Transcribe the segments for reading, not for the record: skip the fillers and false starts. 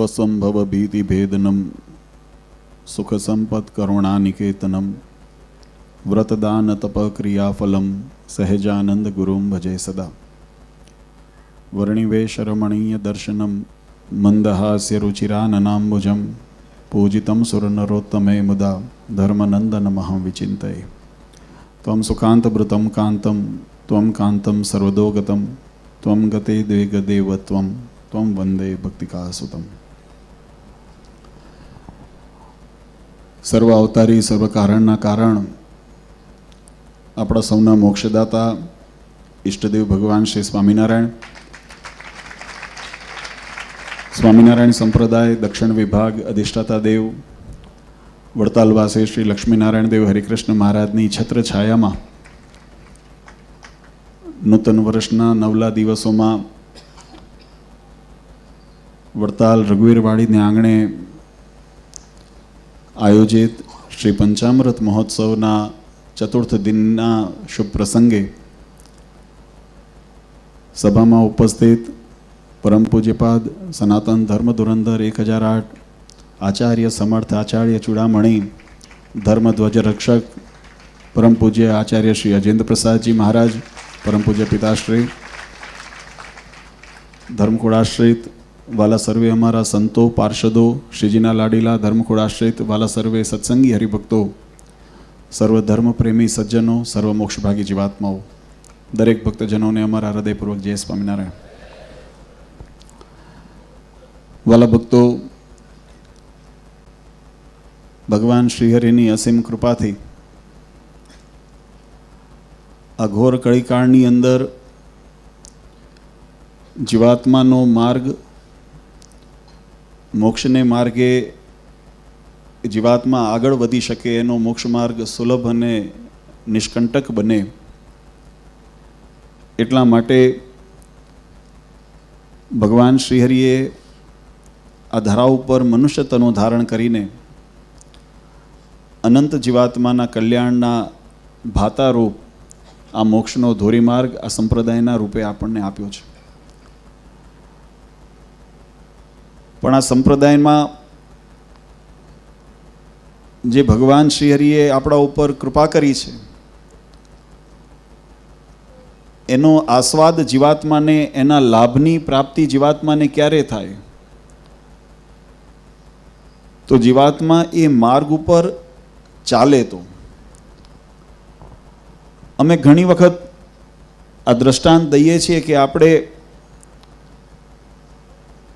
भवसंभव भीति भेदनम सुख संपत् करुणानिकेतनम व्रतदान तप क्रियाफलम सहजानंद गुरुम भजे सदा वर्णिवेश रमणीय दर्शनम मंदहास्य रुचिराननाम्बुजम पूजितं सुरनरोत्तमे मुदा धर्मनंदनमहं विचिन्तये त्वं सुखान्तभृतं कान्तं त्वं कान्तं सर्वदोगतं त्वं गते द्वेगदेवत्वं त्वं वंदे भक्तिकासुतम्। સર્વ અવતારી સર્વ કારણના કારણ આપણા સૌના મોક્ષદાતા ઈષ્ટદેવ ભગવાન શ્રી સ્વામિનારાયણ સંપ્રદાય દક્ષિણ વિભાગ અધિષ્ઠાતા દેવ વડતાલવાસી શ્રી લક્ષ્મીનારાયણ દેવ હરિકૃષ્ણ મહારાજની છત્રછાયામાં નૂતન વર્ષના નવલા દિવસોમાં વડતાલ રઘુવીરવાડીને આંગણે આયોજિત શ્રી પંચામૃત મહોત્સવના ચતુર્થ દિનના શુભ પ્રસંગે સભામાં ઉપસ્થિત પરમ પૂજ્યપાદ સનાતન ધર્મ ધુરંધર 1008 આચાર્ય સમર્થ આચાર્ય ચૂડામણી ધર્મધ્વજ રક્ષક પરમ પૂજ્ય આચાર્ય શ્રી અજેન્દ્ર પ્રસાદજી મહારાજ, પરમ પૂજ્ય પિતાશ્રી, ધર્મકુળાશ્રિત વાલા સર્વે અમારા સંતો પાર્ષદો, શ્રીજીના લાડીલા ધર્મકુળાશ્રિત વાલા સર્વે સત્સંગી હરિભક્તો, સર્વ ધર્મ પ્રેમી સજ્જનો, સર્વ મોક્ષભાગી જીવાત્માઓ, દરેક ભક્તજનોને અમારા હૃદયપૂર્વક જય સ્વામિનારાયણ. વાલા ભક્તો, ભગવાન શ્રીહરિની અસીમ કૃપાથી આ ઘોર કળીકાળની અંદર જીવાત્માનો માર્ગ મોક્ષને માર્ગે જીવાત્મા આગળ વધી શકે, એનો મોક્ષ માર્ગ સુલભ અને નિષ્કંટક બને એટલા માટે ભગવાન શ્રીહરિએ આ ધરા ઉપર મનુષ્ય તનો ધારણ કરીને અનંત જીવાત્માના કલ્યાણના ભાતારૂપ આ મોક્ષનો ધોરીમાર્ગ આ સંપ્રદાયના રૂપે આપણને આપ્યો છે. પણ આ સંપ્રદાયમાં જે ભગવાન શ્રીહરિએ આપણા ઉપર કૃપા કરી છે એનો આસ્વાદ જીવાત્માને, એના લાભની પ્રાપ્તિ જીવાત્માને ક્યારે થાય? તો જીવાત્મા એ માર્ગ ઉપર ચાલે તો. અમે ઘણી વખત આ દ્રષ્ટાંત દઈએ છીએ કે આપણે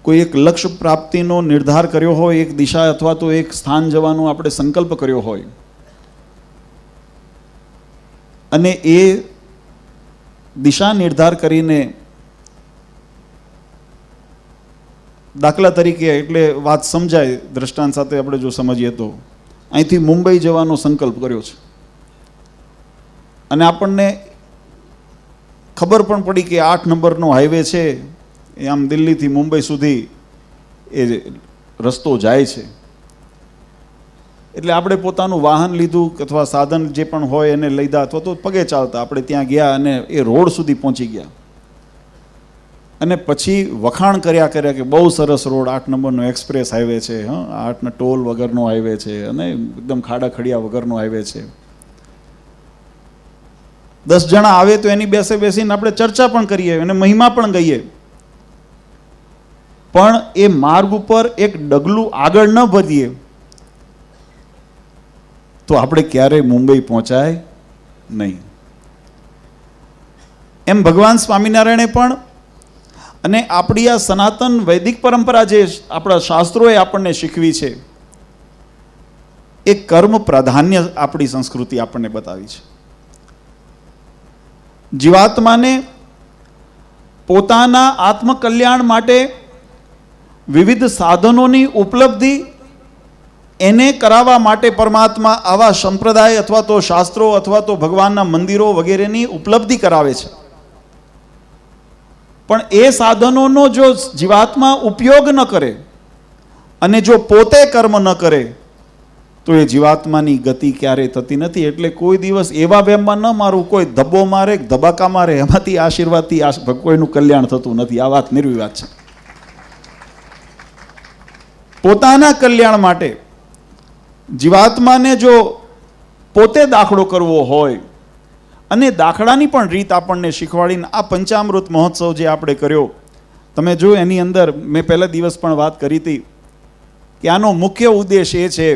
કોઈ એક લક્ષ્ય પ્રાપ્તિનો નિર્ધાર કર્યો હોય, એક દિશા અથવા તો એક સ્થાન જવાનો આપણે સંકલ્પ કર્યો હોય અને એ દિશા નિર્ધાર કરીને, દાખલા તરીકે એટલે વાત સમજાય દ્રષ્ટાંત સાથે આપણે જો સમજીએ તો અહીંથી મુંબઈ જવાનો સંકલ્પ કર્યો છે અને આપણને ખબર પણ પડી કે 8 નંબરનો હાઈવે છે, એ આમ દિલ્હીથી મુંબઈ સુધી એ રસ્તો જાય છે. એટલે આપણે પોતાનું વાહન લીધું અથવા સાધન જે પણ હોય એને લીધા અથવા તો પગે ચાલતા આપણે ત્યાં ગયા અને એ રોડ સુધી પહોંચી ગયા અને પછી વખાણ કર્યા કે બહુ સરસ રોડ, 8 નંબરનો એક્સપ્રેસ હાઈવે છે, 8 ટોલ વગરનો હાઈવે છે અને એકદમ ખાડા ખડિયા વગરનો હાઈવે છે. 10 જણા આવે તો એની બેસીને આપણે ચર્ચા પણ કરીએ અને મહિમા પણ ગઈએ, પણ એ માર્ગ ઉપર એક ડગલું આગળ ન વધીએ તો આપણે ક્યારેય મુંબઈ પહોંચાય નહીં. એમ ભગવાન સ્વામિનારાયણે પણ અને આપણી આ સનાતન વૈદિક પરંપરા જે આપણા શાસ્ત્રોએ આપણને શીખવી છે એ કર્મ પ્રાધાન્ય આપણી સંસ્કૃતિ આપણને બતાવી છે. જીવાત્માને પોતાના આત્મકલ્યાણ માટે વિવિધ સાધનોની ઉપલબ્ધિ એને કરાવવા માટે પરમાત્મા આવા સંપ્રદાય અથવા તો શાસ્ત્રો અથવા તો ભગવાનના મંદિરો વગેરેની ઉપલબ્ધિ કરાવે છે. પણ એ સાધનોનો જો જીવાત્મા ઉપયોગ ન કરે અને જો પોતે કર્મ ન કરે તો એ જીવાત્માની ગતિ ક્યારેય થતી નથી. એટલે કોઈ દિવસ એવા વહેમમાં ન મારવું, કોઈ ધબ્બો મારે, ધબાકા મારે, એમાંથી આશીર્વાદથી કોઈનું કલ્યાણ થતું નથી. આ વાત નિર્વિવાદ છે. પોતાના કલ્યાણ માટે જીવાત્માને જો પોતે દાખલો કરવો હોય અને દાખલાની પણ રીત આપણને શીખવાડીને આ પંચામૃત મહોત્સવ જે આપણે કર્યો, તમે જો એની અંદર મેં પહેલા દિવસ પણ વાત કરી હતી કે આનો મુખ્ય ઉદ્દેશ એ છે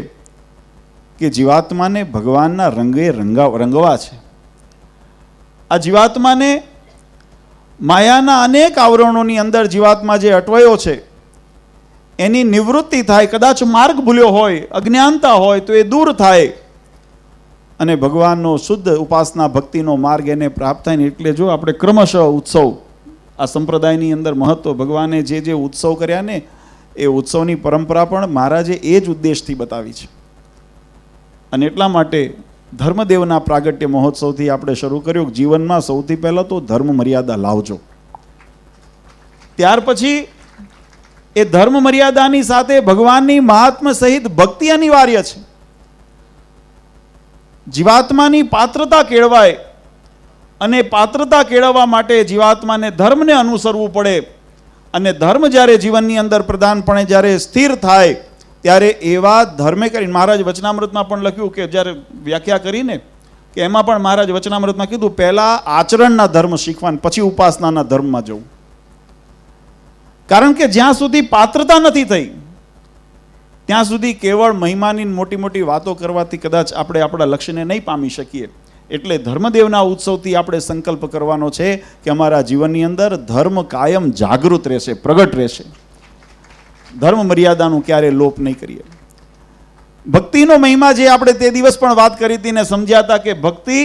કે જીવાત્માને ભગવાનના રંગે રંગવા છે. આ જીવાત્માને માયાના અનેક આવરણોની અંદર જીવાત્મા જે અટવાયો છે એની નિવૃત્તિ થાય. કદાચ માર્ગ ભૂલ્યો હોય, અજ્ઞાનતા હોય તો એ દૂર થાય અને ભગવાનનો શુદ્ધ ઉપાસના ભક્તિનો માર્ગ એને પ્રાપ્ત થાય ને. એટલે જો આપણે ક્રમશઃ ઉત્સવ, આ સંપ્રદાયની અંદર મહત્વ, ભગવાને જે જે ઉત્સવ કર્યા ને એ ઉત્સવની પરંપરા પણ મહારાજે એ જ ઉદ્દેશથી બતાવી છે. અને એટલા માટે ધર્મદેવના પ્રાગટ્ય મહોત્સવથી આપણે શરૂ કર્યું. જીવનમાં સૌથી પહેલાં તો ધર્મ મર્યાદા લાવજો. ત્યાર પછી એ ધર્મ મર્યાદાની સાથે ભગવાનની મહાત્મ્ય સહિત ભક્તિ અનિવાર્ય છે. જીવાત્માની પાત્રતા કેળવાય અને પાત્રતા કેળવવા માટે જીવાત્માને ધર્મને અનુસરવું પડે. અને ધર્મ જ્યારે જીવનની અંદર પ્રધાનપણે જ્યારે સ્થિર થાય ત્યારે એવા ધર્મે કરીને મહારાજ વચનામૃતમાં પણ લખ્યું કે જ્યારે વ્યાખ્યા કરીને કે એમાં પણ મહારાજ વચનામૃતમાં કીધું પહેલાં આચરણના ધર્મ શીખવાના, પછી ઉપાસનાના ધર્મમાં જવું. કારણ કે જ્યાં સુધી પાત્રતા નથી થઈ ત્યાં સુધી કેવળ મહિમાની મોટી મોટી વાતો કરવાથી કદાચ આપણે આપણા લક્ષ્યને નહીં પામી શકીએ. એટલે ધર્મદેવના ઉત્સવથી આપણે સંકલ્પ કરવાનો છે કે અમારા જીવનની અંદર ધર્મ કાયમ જાગૃત રહેશે, પ્રગટ રહેશે. ધર્મ મર્યાદાનું ક્યારે લોપ નહીં કરીએ. ભક્તિનો મહિમા જે આપણે તે દિવસ પણ વાત કરી હતી ને સમજ્યા હતા કે ભક્તિ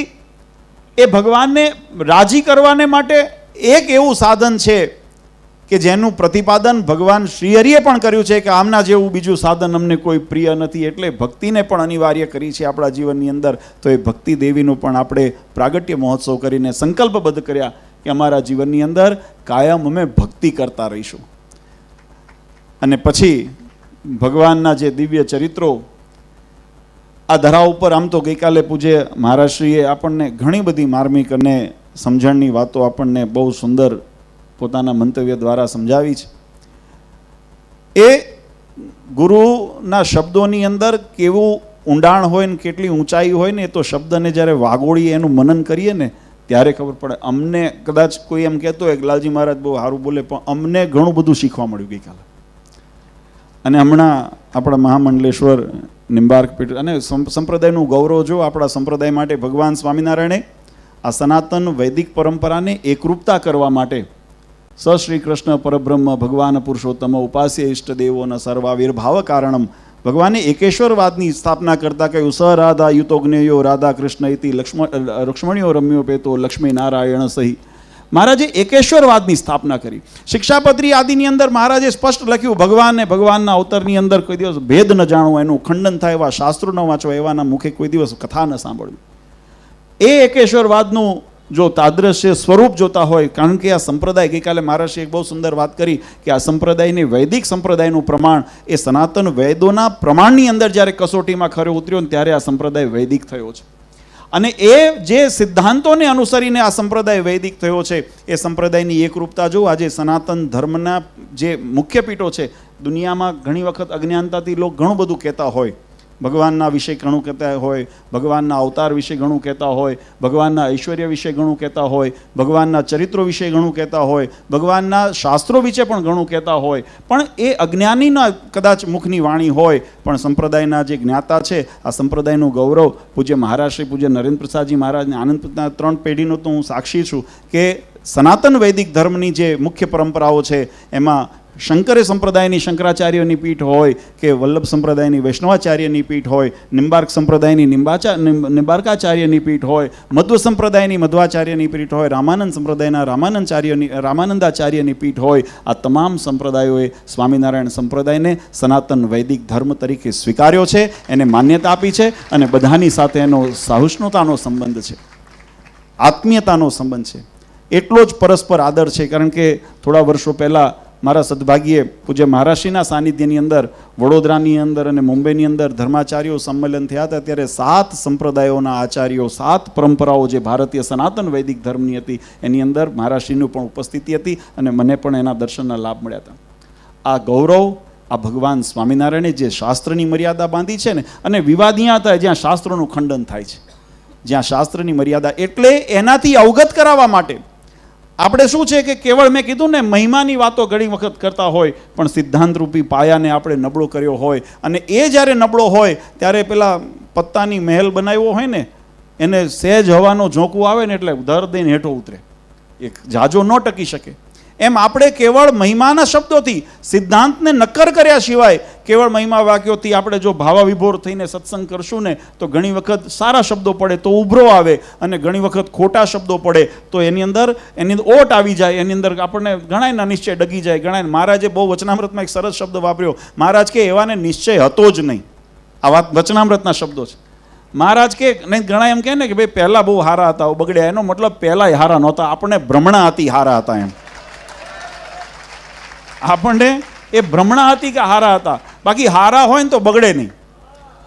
એ ભગવાનને રાજી કરવાને માટે એક એવું સાધન છે કે જેનું પ્રતિપાદન ભગવાન શ્રીહરિએ પણ કર્યું છે કે આમના જેવું બીજું સાધન અમને કોઈ પ્રિય નથી. એટલે ભક્તિને પણ અનિવાર્ય કરી છે આપણા જીવનની અંદર. તો એ ભક્તિ દેવીનું પણ આપણે પ્રાગટ્ય મહોત્સવ કરીને સંકલ્પબદ્ધ કર્યા કે અમારા જીવનની અંદર કાયમ અમે ભક્તિ કરતા રહીશું. અને પછી ભગવાનના જે દિવ્ય ચરિત્રો આ ધરા ઉપર, આમ તો ગઈકાલે પૂજ્ય મહારાજશ્રીએ આપણને ઘણી બધી માર્મિક અને સમજણની વાતો આપણને બહુ સુંદર પોતાના મંતવ્ય દ્વારા સમજાવી છે. એ ગુરુના શબ્દોની અંદર કેવું ઊંડાણ હોય ને કેટલી ઊંચાઈ હોય ને એ તો શબ્દને જ્યારે વાગોળીએ એનું મનન કરીએ ને ત્યારે ખબર પડે. અમને કદાચ કોઈ એમ કહેતો હોય કે લાલજી મહારાજ બહુ સારું બોલે, પણ અમને ઘણું બધું શીખવા મળ્યું ગઈકાલે. અને હમણાં આપણા મહામંડલેશ્વર નિંબાર્ક પીઠ અને સંપ્રદાયનું ગૌરવ જો આપણા સંપ્રદાય માટે ભગવાન સ્વામિનારાયણે આ સનાતન વૈદિક પરંપરાને એકરૂપતા કરવા માટે શ્રી કૃષ્ણ પરબ્રહ્મ ભગવાન પુરુષોત્તમ ઉપાસ્ય ઇષ્ટદેવોના સર્વાવિર્ભાવ કારણમ, ભગવાને એકેશ્વરવાદની સ્થાપના કરતા કહ્યું સ રાધા યુતોગ્નેયો રાધા કૃષ્ણ ઇતિ લક્ષ્મણ્યો રમ્યો પેતો લક્ષ્મી નારાયણ સહી. મહારાજે એકેશ્વરવાદની સ્થાપના કરી. શિક્ષાપત્રી આદિની અંદર મહારાજે સ્પષ્ટ લખ્યું ભગવાનને ભગવાનના અવતારની અંદર કોઈ દિવસ ભેદ ન જાણવો, એનું ખંડન થાય એવા શાસ્ત્રો ન વાંચવા, એવાના મુખે કોઈ દિવસ કથા ન સાંભળવી. એ એકેશ્વરવાદનું જો તાદ્રશ્ય સ્વરૂપ જોતા હોય, કારણ કે આ સંપ્રદાય, ગઈકાલે મહારાજે એક બહુ સુંદર વાત કરી કે આ સંપ્રદાયની વૈદિક સંપ્રદાયનું પ્રમાણ એ સનાતન વેદોના પ્રમાણની અંદર જ્યારે કસોટીમાં ખરો ઉતર્યો ને ત્યારે આ સંપ્રદાય વૈદિક થયો છે. અને એ જે સિદ્ધાંતોને અનુસરીને આ સંપ્રદાય વૈદિક થયો છે એ સંપ્રદાયની એકરૂપતા જો આજે સનાતન ધર્મના જે મુખ્ય પીઠો છે, દુનિયામાં ઘણી વખત અજ્ઞાનતાથી લોકો ઘણું બધું કહેતા હોય, ભગવાનના વિશે ઘણું કહેતા હોય, ભગવાનના અવતાર વિશે ઘણું કહેતા હોય, ભગવાનના ઐશ્વર્ય વિશે ઘણું કહેતા હોય, ભગવાનના ચરિત્રો વિશે ઘણું કહેતા હોય, ભગવાનના શાસ્ત્રો વિશે પણ ઘણું કહેતા હોય, પણ એ અજ્ઞાનીના કદાચ મુખની વાણી હોય. પણ સંપ્રદાયના જે જ્ઞાતા છે, આ સંપ્રદાયનું ગૌરવ પૂજ્ય મહારાજ શ્રી પૂજ્ય નરેન્દ્ર પ્રસાદજી મહારાજને આનંદના 3 પેઢીનો તો હું સાક્ષી છું કે સનાતન વૈદિક ધર્મની જે મુખ્ય પરંપરાઓ છે એમાં શંકરે સંપ્રદાયની શંકરાચાર્યની પીઠ હોય કે વલ્લભ સંપ્રદાયની વૈષ્ણવાચાર્યની પીઠ હોય, નિંબાર્ક સંપ્રદાયની નિંબાર્કાચાર્યની પીઠ હોય, મધ્વ સંપ્રદાયની મધ્વાચાર્યની પીઠ હોય, રામાનંદ સંપ્રદાયના રામાનંદાચાર્યની પીઠ હોય. આ તમામ સંપ્રદાયોએ સ્વામિનારાયણ સંપ્રદાયને સનાતન વૈદિક ધર્મ તરીકે સ્વીકાર્યો છે, એને માન્યતા આપી છે અને બધાની સાથે એનો સહિષ્ણુતાનો સંબંધ છે, આત્મીયતાનો સંબંધ છે. એટલો જ પરસ્પર આદર છે. કારણ કે થોડા વર્ષો પહેલાં મારા સદભાગ્યે પૂજ્ય મહારાષ્ટ્રીના સાનિધ્યની અંદર વડોદરાની અંદર અને મુંબઈની અંદર ધર્માચાર્યો સંમેલન થયા હતા. ત્યારે 7 સંપ્રદાયોના આચાર્યો, 7 પરંપરાઓ જે ભારતીય સનાતન વૈદિક ધર્મની હતી એની અંદર મહારાષ્ટ્રીની પણ ઉપસ્થિતિ હતી અને મને પણ એના દર્શનના લાભ મળ્યા હતા. આ ગૌરવ, આ ભગવાન સ્વામિનારાયણે જે શાસ્ત્રની મર્યાદા બાંધી છે ને, અને વિવાદ અહીંયા થાય જ્યાં શાસ્ત્રોનું ખંડન થાય છે, જ્યાં શાસ્ત્રની મર્યાદા, એટલે એનાથી અવગત કરાવવા માટે આપણે શું છે કે કેવળ મેં કીધું ને, મહિમાની વાતો ઘણી વખત કરતા હોય, પણ સિદ્ધાંતરૂપી પાયાને આપણે નબળો કર્યો હોય, અને એ જ્યારે નબળો હોય ત્યારે પેલા પત્તાની મહેલ બનાવ્યો હોય ને, એને સહેજ હવાનો ઝોંકું આવે ને એટલે દર દઈને હેઠો ઉતરે, એક જાજો ન ટકી શકે. એમ આપણે કેવળ મહિમાના શબ્દોથી સિદ્ધાંતને નક્કર કર્યા સિવાય કેવળ મહિમા વાક્યોથી આપણે જો ભાવાવિભોર થઈને સત્સંગ કરશું ને, તો ઘણી વખત સારા શબ્દો પડે તો ઉભરો આવે, અને ઘણી વખત ખોટા શબ્દો પડે તો એની અંદર ઓટ આવી જાય, એની અંદર આપણને ઘણાયના નિશ્ચય ડગી જાય. ઘણા મહારાજે બહુ વચનામૃતમાં એક સરસ શબ્દ વાપર્યો. મહારાજ કે એવાને નિશ્ચય હતો જ નહીં. આ વાત વચનામૃતના શબ્દો છે. મહારાજ કે નહીં, ઘણા એમ કહે ને કે ભાઈ પહેલાં બહુ હારા હતા, બગડ્યા. એનો મતલબ પહેલાંય હારા નહોતા, આપણને ભ્રમણા હતી હારા હતા એમ. આપણને એ ભ્રમણા હતી કે હારા હતા, બાકી હારા હોય ને તો બગડે નહીં,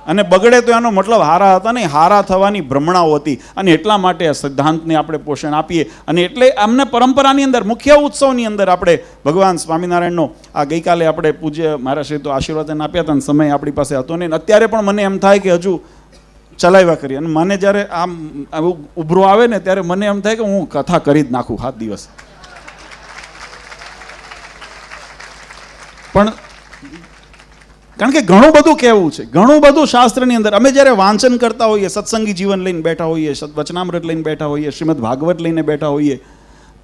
અને બગડે તો એનો મતલબ હારા હતા નહીં, હારા થવાની ભ્રમણાઓ હતી. અને એટલા માટે આ સિદ્ધાંતને આપણે પોષણ આપીએ. અને એટલે અમને પરંપરાની અંદર, મુખ્ય ઉત્સવની અંદર આપણે ભગવાન સ્વામિનારાયણનો આ ગઈકાલે આપણે પૂજ્ય મહારાજશ્રી તો આશીર્વાદ આપ્યા હતા, અને સમય આપણી પાસે હતો નહીં. અત્યારે પણ મને એમ થાય કે હજુ ચલાવ્યા કરીએ. અને મને જ્યારે આમ ઉભરો આવે ને ત્યારે મને એમ થાય કે હું કથા કરી જ નાખું 7 દિવસ. પણ કારણ કે ઘણું બધું કહેવું છે, ઘણું બધું શાસ્ત્રની અંદર. અમે જ્યારે વાંચન કરતા હોઈએ, સત્સંગી જીવન લઈને બેઠા હોઈએ, વચનામૃત લઈને બેઠા હોઈએ, શ્રીમદ ભાગવત લઈને બેઠા હોઈએ,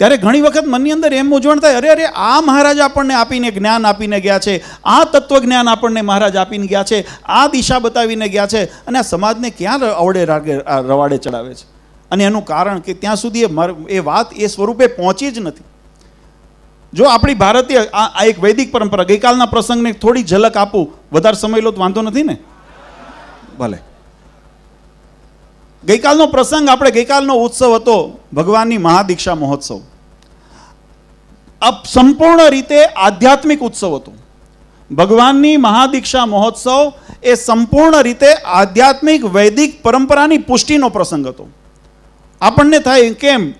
ત્યારે ઘણી વખત મનની અંદર એમ મૂંઝવણ થાય, અરે અરે આ મહારાજ આપણને આપીને જ્ઞાન આપીને ગયા છે, આ તત્વજ્ઞાન આપણને મહારાજ આપીને ગયા છે, આ દિશા બતાવીને ગયા છે, અને આ સમાજને ક્યાં અવડે રવાડે ચડાવે છે. અને એનું કારણ કે ત્યાં સુધી એ વાત એ સ્વરૂપે પહોંચી જ નથી. જો આપણી ભારતીય આ એક વૈદિક પરંપરા, ગઈકાલના પ્રસંગને થોડી ઝલક આપું, વધારે સમય લો તો વાંધો નથી ને? ભલે. ગઈકાલનો પ્રસંગ, આપણે ગઈકાલનો ઉત્સવ હતો ભગવાનની મહાદીક્ષા મહોત્સવ. આ સંપૂર્ણ રીતે આધ્યાત્મિક ઉત્સવ હતો. ભગવાનની મહાદીક્ષા મહોત્સવ એ સંપૂર્ણ રીતે આધ્યાત્મિક વૈદિક પરંપરાની પુષ્ટિનો પ્રસંગ હતો. આપણને થાય કેમ?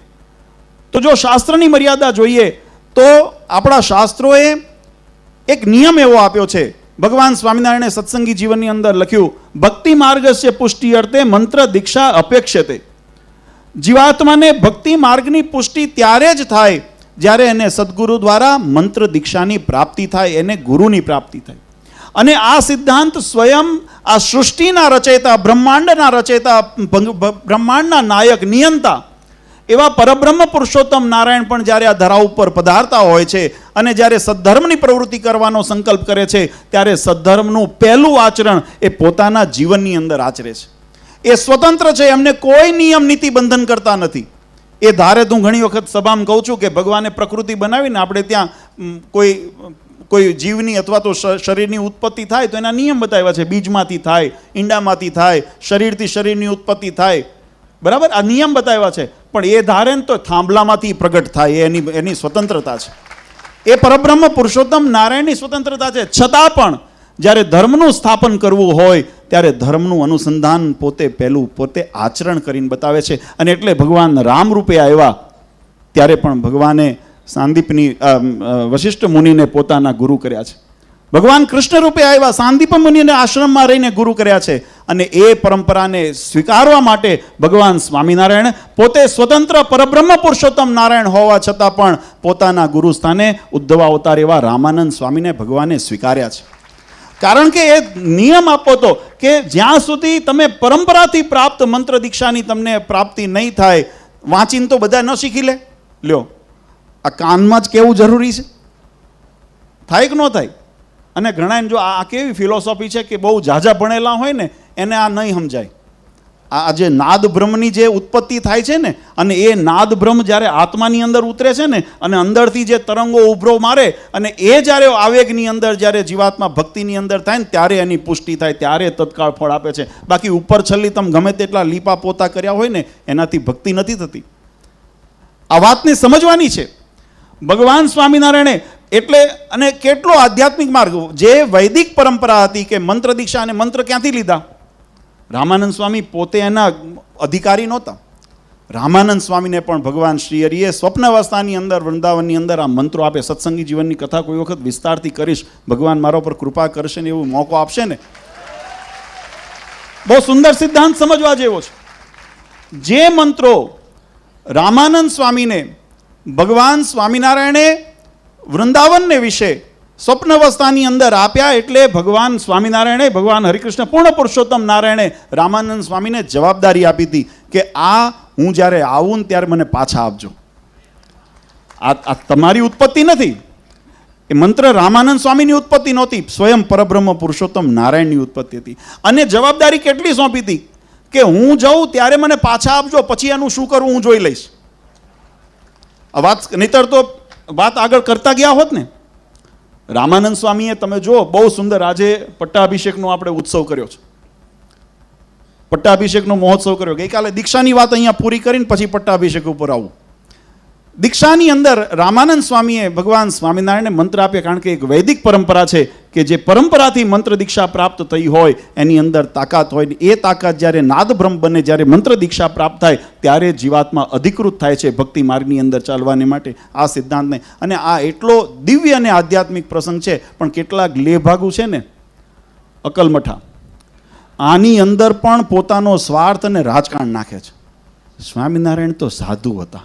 તો જો શાસ્ત્રની મર્યાદા જોઈએ તો આપણા શાસ્ત્રોએ એક નિયમ એવો આપ્યો છે. ભગવાન સ્વામિનારાયણે સત્સંગી જીવનની અંદર લખ્યું, ભક્તિ માર્ગસ્ય પુષ્ટિ અર્થે મંત્ર દીક્ષા અપેક્ષતે. જીવાત્માને ભક્તિ માર્ગની પુષ્ટિ ત્યારે જ થાય જ્યારે એને સદગુરુ દ્વારા મંત્ર દીક્ષાની પ્રાપ્તિ થાય, એને ગુરુની પ્રાપ્તિ થાય. અને આ સિદ્ધાંત સ્વયં આ સૃષ્ટિના રચયિતા, બ્રહ્માંડના રચયિતા, બ્રહ્માંડના નાયક, નિયંતા એવા પરબ્રહ્મ પુરુષોત્તમ નારાયણ પણ જ્યારે આ ધરા ઉપર પધારતા હોય છે અને જ્યારે સદ્ધર્મની પ્રવૃત્તિ કરવાનો સંકલ્પ કરે છે, ત્યારે સદ્ધર્મનું પહેલું આચરણ એ પોતાના જીવનની અંદર આચરે છે. એ સ્વતંત્ર છે, એમને કોઈ નિયમ નીતિ બંધન કરતા નથી. એ ધારે હું ઘણી વખત સભામાં કહું છું કે ભગવાને પ્રકૃતિ બનાવીને આપણે ત્યાં કોઈ જીવની અથવા તો શરીરની ઉત્પત્તિ થાય તો એના નિયમ બતાવ્યા છે. બીજમાંથી થાય, ઈંડામાંથી થાય, શરીરથી શરીરની ઉત્પત્તિ થાય, બરાબર? આ નિયમ બતાવ્યા છે. પણ એ ધારે ને તો થાંભલામાંથી પ્રગટ થાય, એની સ્વતંત્રતા છે. એ પરબ્રહ્મ પુરુષોત્તમ નારાયણની સ્વતંત્રતા છે. છતાં પણ જ્યારે ધર્મનું સ્થાપન કરવું હોય ત્યારે ધર્મનું અનુસંધાન પોતે આચરણ કરીને બતાવે છે. અને એટલે ભગવાન રામ રૂપે આવ્યા ત્યારે પણ ભગવાને સાંદીપની વશિષ્ઠ મુનિને પોતાના ગુરુ કર્યા છે. ભગવાન કૃષ્ણ રૂપે આવ્યા, સાંદીપ મુનિને આશ્રમમાં રહીને ગુરુ કર્યા છે. અને એ પરંપરાને સ્વીકારવા માટે ભગવાન સ્વામિનારાયણ પોતે સ્વતંત્ર પરબ્રહ્મ પુરુષોત્તમ નારાયણ હોવા છતાં પણ પોતાના ગુરુ સ્થાને ઉદ્ધવ અવતાર એવા રામાનંદ સ્વામીને ભગવાને સ્વીકાર્યા છે. કારણ કે એ નિયમ આપો હતો કે જ્યાં સુધી તમે પરંપરાથી પ્રાપ્ત મંત્ર દીક્ષાની તમને પ્રાપ્તિ નહીં થાય, વાંચીને તો બધા ન શીખી લે. લ્યો, આ કાનમાં જ કેવું જરૂરી છે? થાય કે ન થાય? અને ઘણા જો આ કેવી ફિલોસોફી છે કે બહુ ઝાઝા ભણેલા હોય ને એને આ નહીં સમજાય. આ જે નાદ બ્રહ્મની જે ઉત્પત્તિ થાય છે ને, અને એ નાદ બ્રહ્મ જ્યારે આત્માની અંદર ઉતરે છે ને, અને અંદરથી જે તરંગો ઉભરો મારે, અને એ જ્યારે આવેગની અંદર જ્યારે જીવાત્મા ભક્તિની અંદર થાય ને ત્યારે એની પુષ્ટિ થાય, ત્યારે તત્કાળ ફળ આપે છે. બાકી ઉપર છલ્લી તમે ગમે તેટલા લીપા પોતા કર્યા હોય ને એનાથી ભક્તિ નથી થતી. આ વાતને સમજવાની છે. ભગવાન સ્વામિનારાયણે એટલે અને કેટલો આધ્યાત્મિક માર્ગ, જે વૈદિક પરંપરા હતી કે મંત્ર દીક્ષા, અને મંત્ર ક્યાંથી લીધા? રામાનંદ સ્વામી પોતે એના અધિકારી નહોતા. રામાનંદ સ્વામીને પણ ભગવાન શ્રી હરિએ સ્વપ્નાવસ્થાની અંદર વૃંદાવનની અંદર આ મંત્રો આપે. સત્સંગી જીવનની કથા કોઈ વખત વિસ્તારથી કરીશ, ભગવાન મારા પર કૃપા કરશે ને એવું મોકો આપશે ને. બહુ સુંદર સિદ્ધાંત સમજવા જેવો છે. જે મંત્રો રામાનંદ સ્વામીને ભગવાન સ્વામિનારાયણે વૃંદાવનને વિશે સ્વપ્નાવસ્થાની અંદર આપ્યા, એટલે ભગવાન સ્વામિનારાયણે, ભગવાન હરિકૃષ્ણ પૂર્ણ પુરુષોત્તમ નારાયણે રામાનંદ સ્વામીને જવાબદારી આપી હતી કે આ હું જ્યારે આવું ને ત્યારે મને પાછા આપજો. આ તમારી ઉત્પત્તિ નથી. એ મંત્ર રામાનંદ સ્વામીની ઉત્પત્તિ નહોતી, સ્વયં પરબ્રહ્મ પુરુષોત્તમ નારાયણની ઉત્પત્તિ હતી. અને જવાબદારી કેટલી સોંપી હતી કે હું જાઉં ત્યારે મને પાછા આપજો, પછી એનું શું કરવું હું જોઈ લઈશ. આ વાત નહીતર તો વાત આગળ કરતા ગયા હોત ને. રામાનંદ સ્વામીએ તમે જો બહુ સુંદર આજે પટ્ટાભિષેકનો આપણે ઉત્સવ કર્યો છે, પટ્ટાભિષેકનો મહોત્સવ કર્યો. ગઈકાલે દીક્ષાની વાત અહીંયા પૂરી કરીને પછી પટ્ટાભિષેક ઉપર આવું. દીક્ષાની અંદર રામાનંદ સ્વામીએ ભગવાન સ્વામિનારાયણને મંત્ર આપ્યા, કારણ કે એક વૈદિક પરંપરા છે કે જે પરંપરાથી મંત્ર દીક્ષા પ્રાપ્ત થઈ હોય એની અંદર તાકાત હોય ને એ તાકાત જ્યારે નાદ બ્રહ્મ બને, જ્યારે મંત્ર દીક્ષા પ્રાપ્ત થાય ત્યારે જીવાત્મા અધિકૃત થાય છે ભક્તિ માર્ગની અંદર ચાલવાને માટે. આ સિદ્ધાંતને અને આ એટલો દિવ્ય અને આધ્યાત્મિક પ્રસંગ છે, પણ કેટલાક લેભાગુ છે ને અકલમઠા, આની અંદર પણ પોતાનો સ્વાર્થ અને રાજકારણ નાખે છે. સ્વામિનારાયણ તો સાધુ હતા,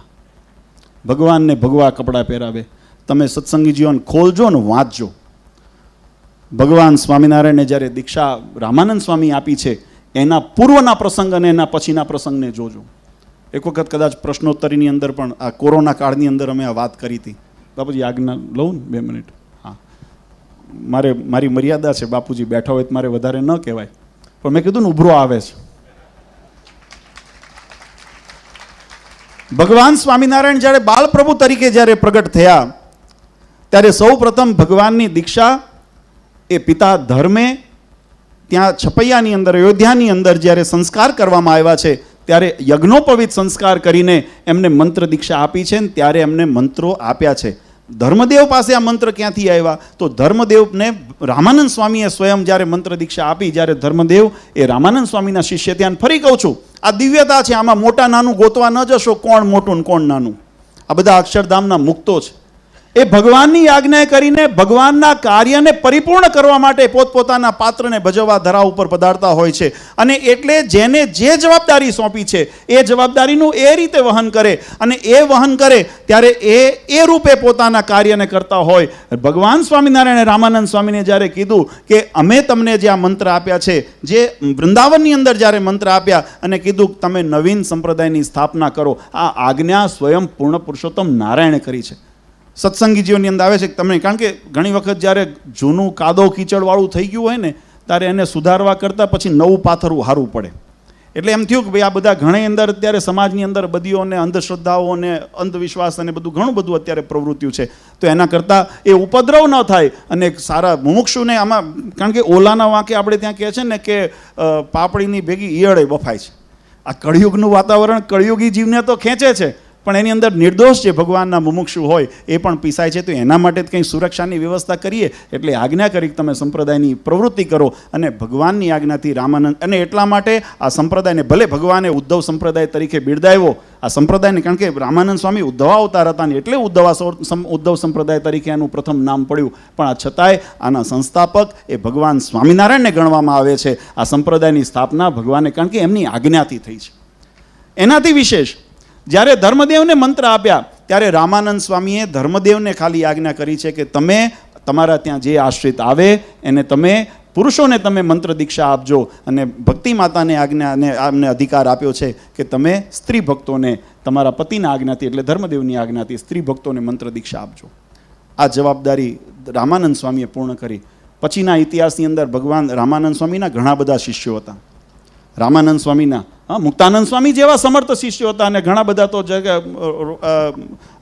ભગવાનને ભગવા કપડાં પહેરાવે. તમે સત્સંગી જીવન ખોલજો ને વાંચજો. ભગવાન સ્વામિનારાયણને જ્યારે દીક્ષા રામાનંદ સ્વામી આપી છે એના પૂર્વના પ્રસંગ અને એના પછીના પ્રસંગને જોજો. એક વખત કદાચ પ્રશ્નોત્તરીની અંદર પણ આ કોરોના કાળની અંદર અમે આ વાત કરી હતી. બાપુજી આજ્ઞા લઉં ને 2 મિનિટ? હા, મારી મર્યાદા છે. બાપુજી બેઠા હોય તો મારે વધારે ન કહેવાય, પણ મેં કીધું ને ઉભરો આવે છે. ભગવાન સ્વામિનારાયણ જ્યારે બાળપ્રભુ તરીકે જ્યારે પ્રગટ થયા ત્યારે સૌ પ્રથમ ભગવાનની દીક્ષા એ પિતા ધર્મે ત્યાં છપૈયાની અંદર, અયોધ્યાની અંદર જ્યારે સંસ્કાર કરવામાં આવ્યા છે ત્યારે યજ્ઞોપવિત સંસ્કાર કરીને એમને મંત્ર દીક્ષા આપી છે ને ત્યારે એમને મંત્રો આપ્યા છે. ધર્મદેવ પાસે આ મંત્ર ક્યાંથી આવ્યા? તો ધર્મદેવને રામાનંદ સ્વામીએ સ્વયં જ્યારે મંત્ર દીક્ષા આપી, જ્યારે ધર્મદેવ એ રામાનંદ સ્વામીના શિષ્ય ત્યાં. ફરી કહું છું, આ દિવ્યતા છે. આમાં મોટા નાનું ગોતવા ન જશો, કોણ મોટું ને કોણ નાનું. આ બધા અક્ષરધામના મુક્તો છે. એ ભગવાનની આજ્ઞા કરીને ભગવાનના કાર્યને પરિપૂર્ણ કરવા માટે પોતપોતાના પાત્રને ભજવવા ધરા ઉપર પધારતા હોય છે. અને એટલે જેને જે જવાબદારી સોંપી છે એ જવાબદારીનું એ રીતે વહન કરે, અને એ વહન કરે ત્યારે એ રૂપે પોતાના કાર્યને કરતા હોય. ભગવાન સ્વામિનારાયણે રામાનંદ સ્વામીને જ્યારે કીધું કે અમે તમને જે આ મંત્ર આપ્યા છે, જે વૃંદાવનની અંદર જ્યારે મંત્ર આપ્યા અને કીધું તમે નવીન સંપ્રદાયની સ્થાપના કરો, આ આજ્ઞા સ્વયં પૂર્ણ પુરુષોત્તમ નારાયણે કરી છે. સત્સંગી જીવનની અંદર આવે છે તમને, કારણ કે ઘણી વખત જ્યારે જૂનું કાદવ કીચડવાળું થઈ ગયું હોય ને ત્યારે એને સુધારવા કરતાં પછી નવું પાથરવું સારું પડે. એટલે એમ થયું કે ભાઈ આ બધા ઘણી અંદર અત્યારે સમાજની અંદર બધીઓને અંધશ્રદ્ધાઓ અને અંધવિશ્વાસ અને બધું ઘણું બધું અત્યારે પ્રવૃત્તિઓ છે, તો એના કરતાં એ ઉપદ્રવ ન થાય અને સારા મુમુક્ષુને આમાં, કારણ કે ઓલાના વાંકે આપણે ત્યાં કહે છે ને કે પાપડીની ભેગી ઈયળે બફાય છે. આ કળિયુગનું વાતાવરણ કળિયુગી જીવને તો ખેંચે છે, પણ એની અંદર નિર્દોષ જે ભગવાનના મુમુક્ષુ હોય એ પણ પીસાય છે. તો એના માટે કંઈ સુરક્ષાની વ્યવસ્થા કરીએ. એટલે આજ્ઞા કરી તમે સંપ્રદાયની પ્રવૃત્તિ કરો, અને ભગવાનની આજ્ઞાથી રામાનંદ, અને એટલા માટે આ સંપ્રદાયને ભલે ભગવાને ઉદ્ધવ સંપ્રદાય તરીકે બિરદાવ્યો આ સંપ્રદાયને, કારણ કે રામાનંદ સ્વામી ઉદ્ધવ અવતાર હતા ને એટલે ઉદ્ધવ સંપ્રદાય તરીકે એનું પ્રથમ નામ પડ્યું. પણ આ છતાંય આના સંસ્થાપક એ ભગવાન સ્વામિનારાયણને ગણવામાં આવે છે. આ સંપ્રદાયની સ્થાપના ભગવાને, કારણ કે એમની આજ્ઞાથી થઈ છે. એનાથી વિશેષ જ્યારે ધર્મદેવને મંત્ર આપ્યા ત્યારે રામાનંદ સ્વામીએ ધર્મદેવને ખાલી આજ્ઞા કરી છે કે તમે તમારા ત્યાં જે આશ્રિત આવે એને તમે પુરુષોને તમે મંત્ર દીક્ષા આપજો. અને ભક્તિ માતાને આજ્ઞાને આમને અધિકાર આપ્યો છે કે તમે સ્ત્રી ભક્તોને તમારા પતિના આજ્ઞાથી, એટલે ધર્મદેવની આજ્ઞાથી સ્ત્રી ભક્તોને મંત્ર દીક્ષા આપજો. આ જવાબદારી રામાનંદ સ્વામીએ પૂર્ણ કરી. પછીના ઇતિહાસની અંદર ભગવાન રામાનંદ સ્વામીના ઘણા બધા શિષ્યો હતા. રામાનંદ સ્વામીના મુક્તાનંદ સ્વામી જેવા સમર્થ શિષ્યો હતા, અને ઘણા બધા તો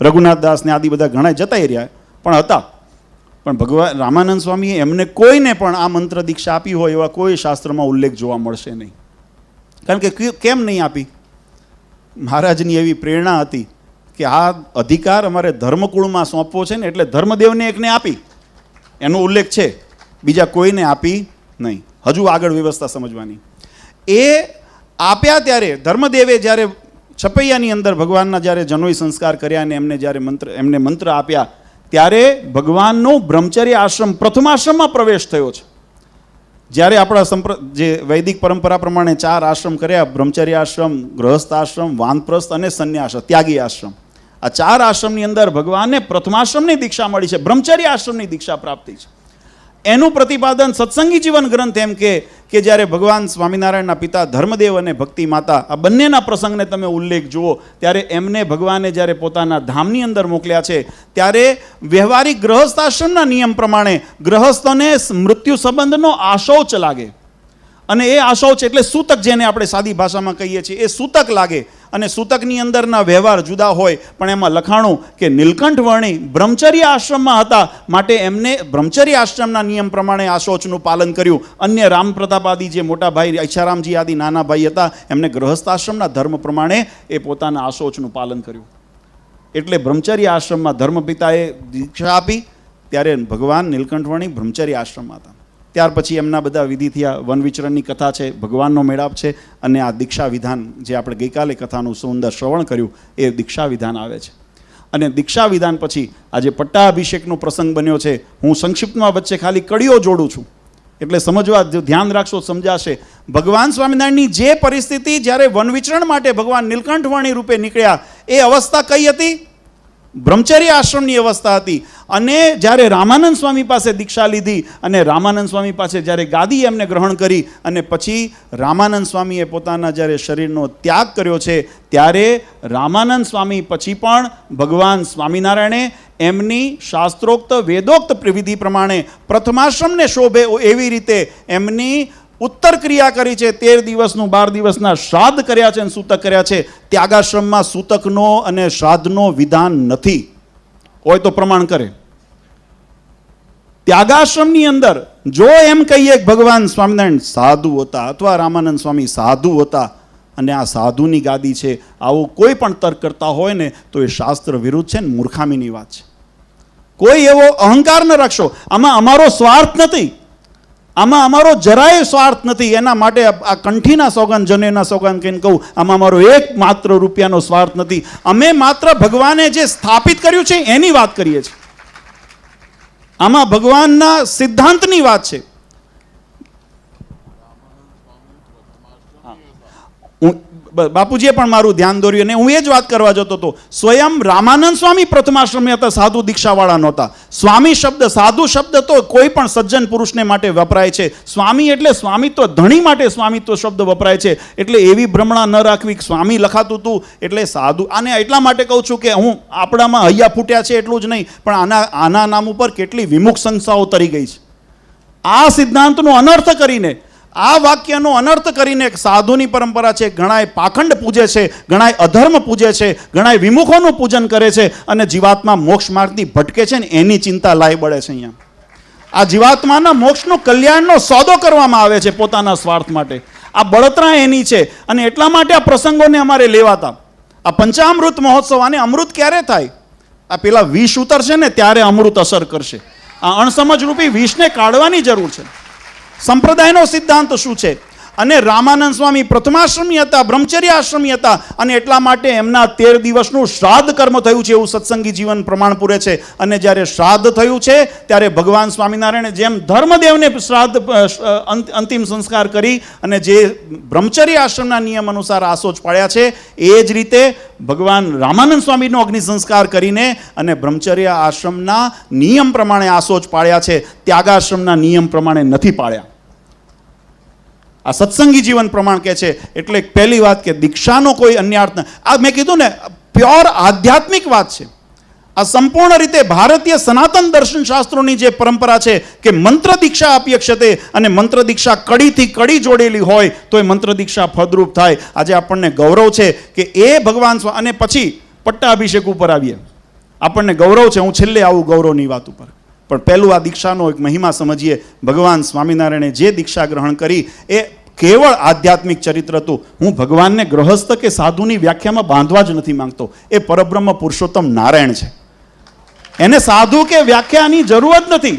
રઘુનાથ દાસ ને આદિ બધા ઘણા જતાઈ રહ્યા પણ હતા. પણ ભગવાન રામાનંદ સ્વામીએ એમને કોઈને પણ આ મંત્ર દીક્ષા આપી હોય એવા કોઈ શાસ્ત્રમાં ઉલ્લેખ જોવા મળશે નહીં. કારણ કે કેમ નહીં આપી? મહારાજની એવી પ્રેરણા હતી કે આ અધિકાર અમારે ધર્મકુળમાં સોંપવો છે ને, એટલે ધર્મદેવને એકને આપી, એનો ઉલ્લેખ છે, બીજા કોઈને આપી નહીં. હજુ આગળ વ્યવસ્થા સમજવાની. એ આપ્યા ત્યારે ધર્મદેવે જ્યારે છપૈયાની અંદર ભગવાનના જ્યારે જનોઈ સંસ્કાર કર્યા અને એમને જ્યારે એમને મંત્ર આપ્યા ત્યારે ભગવાનનો બ્રહ્મચર્ય આશ્રમ પ્રથમાશ્રમમાં પ્રવેશ થયો છે. જ્યારે આપણા જે વૈદિક પરંપરા પ્રમાણે 4 આશ્રમ કર્યા, બ્રહ્મચર્ય આશ્રમ, ગૃહસ્થ આશ્રમ, વાનપ્રસ્થ અને સંન્યાસ ત્યાગી આશ્રમ, આ 4 આશ્રમની અંદર ભગવાનને પ્રથમાશ્રમની દીક્ષા મળી છે, બ્રહ્મચર્ય આશ્રમની દીક્ષા પ્રાપ્તિ છે. એનું પ્રતિપાદન સત્સંગી જીવન ગ્રંથ એમ કે જ્યારે ભગવાન સ્વામિનારાયણના પિતા ધર્મદેવ અને ભક્તિ માતા આ બંનેના પ્રસંગને તમે ઉલ્લેખ જુઓ ત્યારે એમને ભગવાને જ્યારે પોતાના ધામની અંદર મોકલ્યા છે ત્યારે વ્યવહારિક ગૃહસ્થાશ્રમના નિયમ પ્રમાણે ગૃહસ્થોને મૃત્યુ સંબંધનો આશૌચ લાગે અને એ આશૌચ એટલે સૂતક, જેને આપણે સાદી ભાષામાં કહીએ છીએ, એ સૂતક લાગે અને સૂતકની અંદરના વ્યવહાર જુદા હોય. પણ એમાં લખાણું કે નીલકંઠ વર્ણી બ્રહ્મચર્ય આશ્રમમાં હતા માટે એમને બ્રહ્મચર્ય આશ્રમના નિયમ પ્રમાણે આશૌચનું પાલન કર્યું. અન્ય રામ પ્રતાપ આદિ જે મોટા ભાઈ ઈચ્છારામજી આદિ નાના ભાઈ હતા એમને ગૃહસ્થાશ્રમના ધર્મ પ્રમાણે એ પોતાના આશૌચનું પાલન કર્યું. એટલે બ્રહ્મચર્ય આશ્રમમાં ધર્મપિતાએ દીક્ષા આપી ત્યારે ભગવાન નીલકંઠ વર્ણી બ્રહ્મચર્ય આશ્રમમાં હતા. ત્યાર પછી એમના બધા વિધિ થયા, વન વિચરણની કથા છે, ભગવાનનો મેળાપ છે અને આ દીક્ષા વિધાન જે આપણે ગઈકાલે કથાનું સુંદર શ્રવણ કર્યું એ દીક્ષા વિધાન આવે છે. અને દીક્ષા વિધાન પછી આજે પટ્ટાભિષેકનો પ્રસંગ બન્યો છે. હું સંક્ષિપ્તમાં વચ્ચે ખાલી કડીઓ જોડું છું એટલે સમજવા ધ્યાન રાખશો સમજાશે. ભગવાન સ્વામિનારાયણની જે પરિસ્થિતિ જ્યારે વન વિચરણ માટે ભગવાન નીલકંઠ વર્ણી રૂપે નીકળ્યા એ અવસ્થા કઈ હતી? બ્રહ્મચર્ય આશ્રમની અવસ્થા હતી. અને જ્યારે રામાનંદ સ્વામી પાસે દીક્ષા લીધી અને રામાનંદ સ્વામી પાસે જ્યારે ગાદી એમને ગ્રહણ કરી અને પછી રામાનંદ સ્વામીએ પોતાના જ્યારે શરીરનો ત્યાગ કર્યો છે ત્યારે રામાનંદ સ્વામી પછી પણ ભગવાન સ્વામિનારાયણે એમની શાસ્ત્રોક્ત વેદોક્ત વિધિ પ્રમાણે પ્રથમાશ્રમને શોભે એવી રીતે એમની ઉત્તર ક્રિયા કરી છે. 13 દિવસનું 12 દિવસના શ્રાદ્ધ કર્યા છે અને સૂતક કર્યા છે. ત્યાગાશ્રમમાં સૂતકનો અને શ્રાદ્ધનો વિધાન નથી. હોય તો પ્રમાણ કરે. ત્યાગાશ્રમની અંદર જો એમ કહીએ કે ભગવાન સ્વામિનારાયણ સાધુ હતા અથવા રામાનંદ સ્વામી સાધુ હતા અને આ સાધુની ગાદી છે, આવું કોઈ પણ તર્ક કરતા હોય ને તો એ શાસ્ત્ર વિરુદ્ધ છે ને મૂર્ખામીની વાત છે. કોઈ એવો અહંકાર ન રાખશો. આમાં અમારો સ્વાર્થ નથી, આમાં અમારો જરાય સ્વાર્થ નથી. એના માટે આ કંઠીના સોગંદ જનેના સોગંદ કહીને કહું, આમાં અમારો એક માત્ર રૂપિયાનો સ્વાર્થ નથી. અમે માત્ર ભગવાને જે સ્થાપિત કર્યું છે એની વાત કરીએ છીએ. આમાં ભગવાનના સિદ્ધાંતની વાત છે. બાપુજીએ પણ મારું ધ્યાન દોર્યું અને હું એ જ વાત કરવા જતો હતો. સ્વયં રામાનંદ સ્વામી પ્રથમાશ્રમી હતા, સાધુ દીક્ષાવાળા નહોતા. સ્વામી શબ્દ, સાધુ શબ્દ તો કોઈ પણ સજ્જન પુરુષને માટે વપરાય છે. સ્વામી એટલે સ્વામિત્વ, ધણી માટે સ્વામિત્વ શબ્દ વપરાય છે. એટલે એવી ભ્રમણા ન રાખવી સ્વામી લખાતું હતું એટલે સાધુ. આને એટલા માટે કહું છું કે હું આપણામાં હૈયા ફૂટ્યા છે એટલું જ નહીં, પણ આના નામ ઉપર કેટલી વિમુખ સંસ્થાઓ તરી ગઈ છે. આ સિદ્ધાંતનો અનર્થ કરીને, આ વાક્યનો અનર્થ કરીને સાધુની પરંપરા છે, ઘણાય પાખંડ પૂજે છે, ઘણાય અધર્મ પૂજે છે, ઘણાય વિમુખોનું પૂજન કરે છે અને જીવાત્મા મોક્ષ માર્ગથી ભટકે છે ને એની ચિંતા લાઈ બળે છે. અહીંયા આ જીવાત્માના મોક્ષનું કલ્યાણનો સોદો કરવામાં આવે છે પોતાના સ્વાર્થ માટે. આ બળતરા એની છે અને એટલા માટે આ પ્રસંગોને અમારે લેવાતા. આ પંચામૃત મહોત્સવ, આને અમૃત ક્યારે થાય? આ પેલા વિષ ઉતરશે ને ત્યારે અમૃત અસર કરશે. આ અણસમજ રૂપી વિષને કાઢવાની જરૂર છે. સંપ્રદાયનો સિદ્ધાંત શું છે? અને રામાનંદ સ્વામી પ્રથમાશ્રમી હતા, બ્રહ્મચર્ય આશ્રમી હતા અને એટલા માટે એમના 13 દિવસનું શ્રાદ્ધ કર્મ થયું છે એવું સત્સંગી જીવન પ્રમાણ પૂરે છે. અને જ્યારે શ્રાદ્ધ થયું છે ત્યારે ભગવાન સ્વામિનારાયણે જેમ ધર્મદેવને શ્રાદ્ધ અંતિમ સંસ્કાર કરી અને જે બ્રહ્મચર્ય આશ્રમના નિયમ અનુસાર આશોચ પાડ્યા છે એ જ રીતે ભગવાન રામાનંદ સ્વામીનો અગ્નિ સંસ્કાર કરીને અને બ્રહ્મચર્ય આશ્રમના નિયમ પ્રમાણે આશોચ પાડ્યા છે, ત્યાગાશ્રમના નિયમ પ્રમાણે નથી પાડ્યા. આ સત્સંગી જીવન પ્રમાણ કે છે. એટલે પહેલી વાત કે દીક્ષાનો કોઈ અન્યાર્થ, આ મેં કીધું ને પ્યોર આધ્યાત્મિક વાત છે. આ સંપૂર્ણ રીતે ભારતીય સનાતન દર્શન શાસ્ત્રોની જે પરંપરા છે કે મંત્ર દીક્ષા અપેક્ષતે, અને મંત્ર દીક્ષા કડીથી કડી જોડેલી હોય તો એ મંત્ર દીક્ષા ફળદ્રુપ થાય. આજે આપણને ગૌરવ છે કે એ ભગવાન અને પછી પટ્ટાભિષેક ઉપર આવીએ, આપણને ગૌરવ છે. હું છેલ્લે આવું ગૌરવની વાત ઉપર, પણ પહેલું આ દીક્ષાનો એક મહિમા સમજીએ. ભગવાન સ્વામિનારાયણે જે દીક્ષા ગ્રહણ કરી એ કેવળ આધ્યાત્મિક ચરિત્ર હતું. હું ભગવાનને ગ્રહસ્થ કે સાધુની વ્યાખ્યામાં બાંધવા જ નથી માંગતો. એ પરબ્રહ્મ પુરુષોત્તમ નારાયણ છે. એને સાધુ કે વ્યાખ્યાની જરૂર જ નથી,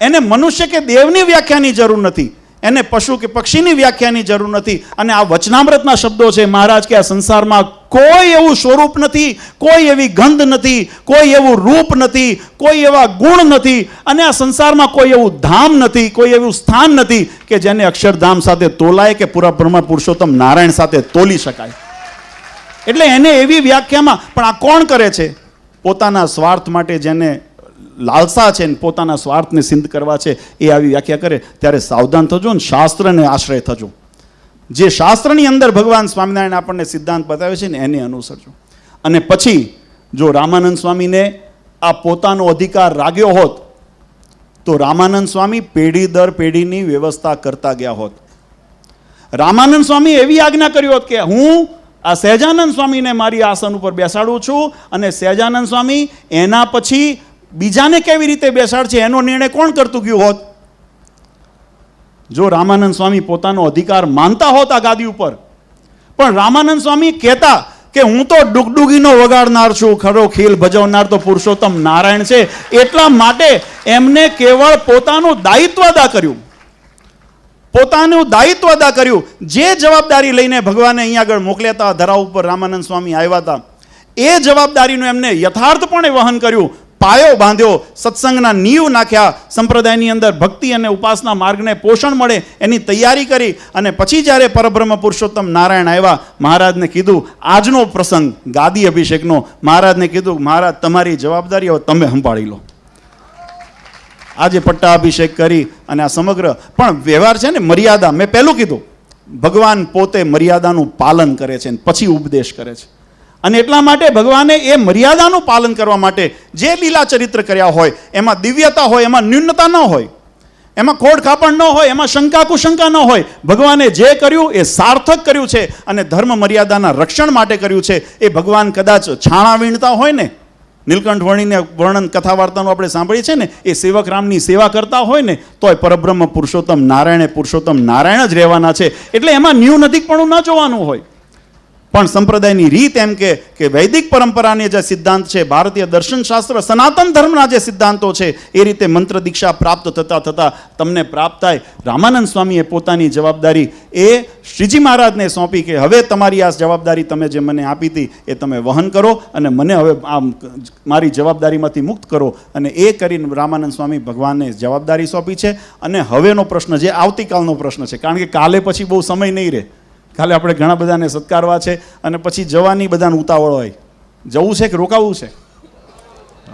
એને મનુષ્ય કે દેવની વ્યાખ્યાની જરૂર નથી. એને પશુ કે પક્ષીની વ્યાખ્યાની જરૂર નથી. અને આ વચનામૃતના શબ્દો છે મહારાજ કે આ સંસારમાં કોઈ એવું સ્વરૂપ નથી, કોઈ એવી ગંધ નથી, કોઈ એવું રૂપ નથી, કોઈ એવા ગુણ નથી, અને આ સંસારમાં કોઈ એવું ધામ નથી, કોઈ એવું સ્થાન નથી કે જેને અક્ષરધામ સાથે તોલાય કે પૂરા બ્રહ્મ પુરુષોત્તમ નારાયણ સાથે તોલી શકાય. એટલે એને એવી વ્યાખ્યામાં, પણ આ કોણ કરે છે? પોતાના સ્વાર્થ માટે જેને લાલસા છે ને પોતાના સ્વાર્થને સિદ્ધ કરવા છે એ આવી વ્યાખ્યા કરે. ત્યારે સાવધાન થજો ને શાસ્ત્રને આશ્રય થજો. જે શાસ્ત્રની અંદર ભગવાન સ્વામિનારાયણ આપણને સિદ્ધાંત બતાવે છે ને એને અનુસરજો. અને પછી જો રામાનંદ સ્વામીને આ પોતાનો અધિકાર રાગ્યો હોત તો રામાનંદ સ્વામી પેઢી દર પેઢીની વ્યવસ્થા કરતા ગયા હોત. રામાનંદ સ્વામી એવી આજ્ઞા કરી હોત કે હું આ સહેજાનંદ સ્વામીને મારી આસન ઉપર બેસાડું છું, અને સહેજાનંદ સ્વામી એના પછી બીજાને કેવી રીતે બેસાડશે એનો નિર્ણય કોણ કરતું ગયું હોત? જો રામાનંદ સ્વામી પોતાનો અધિકાર માનતા હોત આ ગાદી ઉપર. પણ રામાનંદ સ્વામી કહેતા કે હું તો ડુગડુગીનો વગાડનાર છું, ખરો ખીલ ભજવનાર તો પુરુષોત્તમ નારાયણ છે. એટલા માટે એમને કેવળ પોતાનું દાયિત્વ અદા કર્યું, પોતાનું દાયિત્વ અદા કર્યું. જે જવાબદારી લઈને ભગવાને અહીંયા આગળ મોકલ્યા હતા, ધરા ઉપર રામાનંદ સ્વામી આવ્યા હતા, એ જવાબદારીનું એમને યથાર્થપણે વહન કર્યું. પાયો બાંધ્યો, સત્સંગના નીવ નાખ્યા, સંપ્રદાયની અંદર ભક્તિ અને ઉપાસના માર્ગને પોષણ મળે એની તૈયારી કરી. અને પછી જ્યારે પરબ્રહ્મ પુરુષોત્તમ નારાયણ આવ્યા, મહારાજને કીધું આજનો પ્રસંગ ગાદી અભિષેકનો, મહારાજને કીધું મહારાજ તમારી જવાબદારી હવે તમે સંભાળી લો. આજે પટ્ટાભિષેક કરી અને આ સમગ્ર પણ વ્યવહાર છે ને મર્યાદા. મેં પહેલું કીધું ભગવાન પોતે મર્યાદાનું પાલન કરે છે પછી ઉપદેશ કરે છે. અને એટલા માટે ભગવાને એ મર્યાદાનું પાલન કરવા માટે જે લીલા ચરિત્ર કર્યા હોય એમાં દિવ્યતા હોય, એમાં ન્યૂનતા ન હોય, એમાં ખોડ ખાપણ ન હોય, એમાં શંકા કુશંકા ન હોય. ભગવાને જે કર્યું એ સાર્થક કર્યું છે અને ધર્મ મર્યાદાના રક્ષણ માટે કર્યું છે. એ ભગવાન કદાચ છાણા વીણતા હોય ને, નીલકંઠ વર્ણીને વર્ણન કથા વાર્તાનું આપણે સાંભળીએ છીએ ને, એ સેવક રામની સેવા કરતા હોય ને તોય પરબ્રહ્મ પુરુષોત્તમ નારાયણ જ રહેવાના છે. એટલે એમાં ન્યૂ નજીકપણું ન જોવાનું હોય. પણ સંપ્રદાયની રીત એમ કે વૈદિક પરંપરાની જે સિદ્ધાંત છે, ભારતીય દર્શનશાસ્ત્ર સનાતન ધર્મના જે સિદ્ધાંતો છે, એ રીતે મંત્ર દીક્ષા પ્રાપ્ત થતાં થતાં તમને પ્રાપ્ત થાય. રામાનંદ સ્વામીએ પોતાની જવાબદારી એ શ્રીજી મહારાજને સોંપી કે હવે તમારી આ જવાબદારી તમે જે મને આપી હતી એ તમે વહન કરો અને મને હવે આ મારી જવાબદારીમાંથી મુક્ત કરો. અને એ કરીને રામાનંદ સ્વામી ભગવાનને જવાબદારી સોંપી છે. અને હવેનો પ્રશ્ન જે આવતીકાલનો પ્રશ્ન છે, કારણ કે કાલે પછી બહુ સમય નહીં રહે. કાલે આપણે ઘણા બધાને સત્કારવા છે અને પછી જવાની બધાને ઉતાવળ હોય. જવું છે કે રોકાવું છે?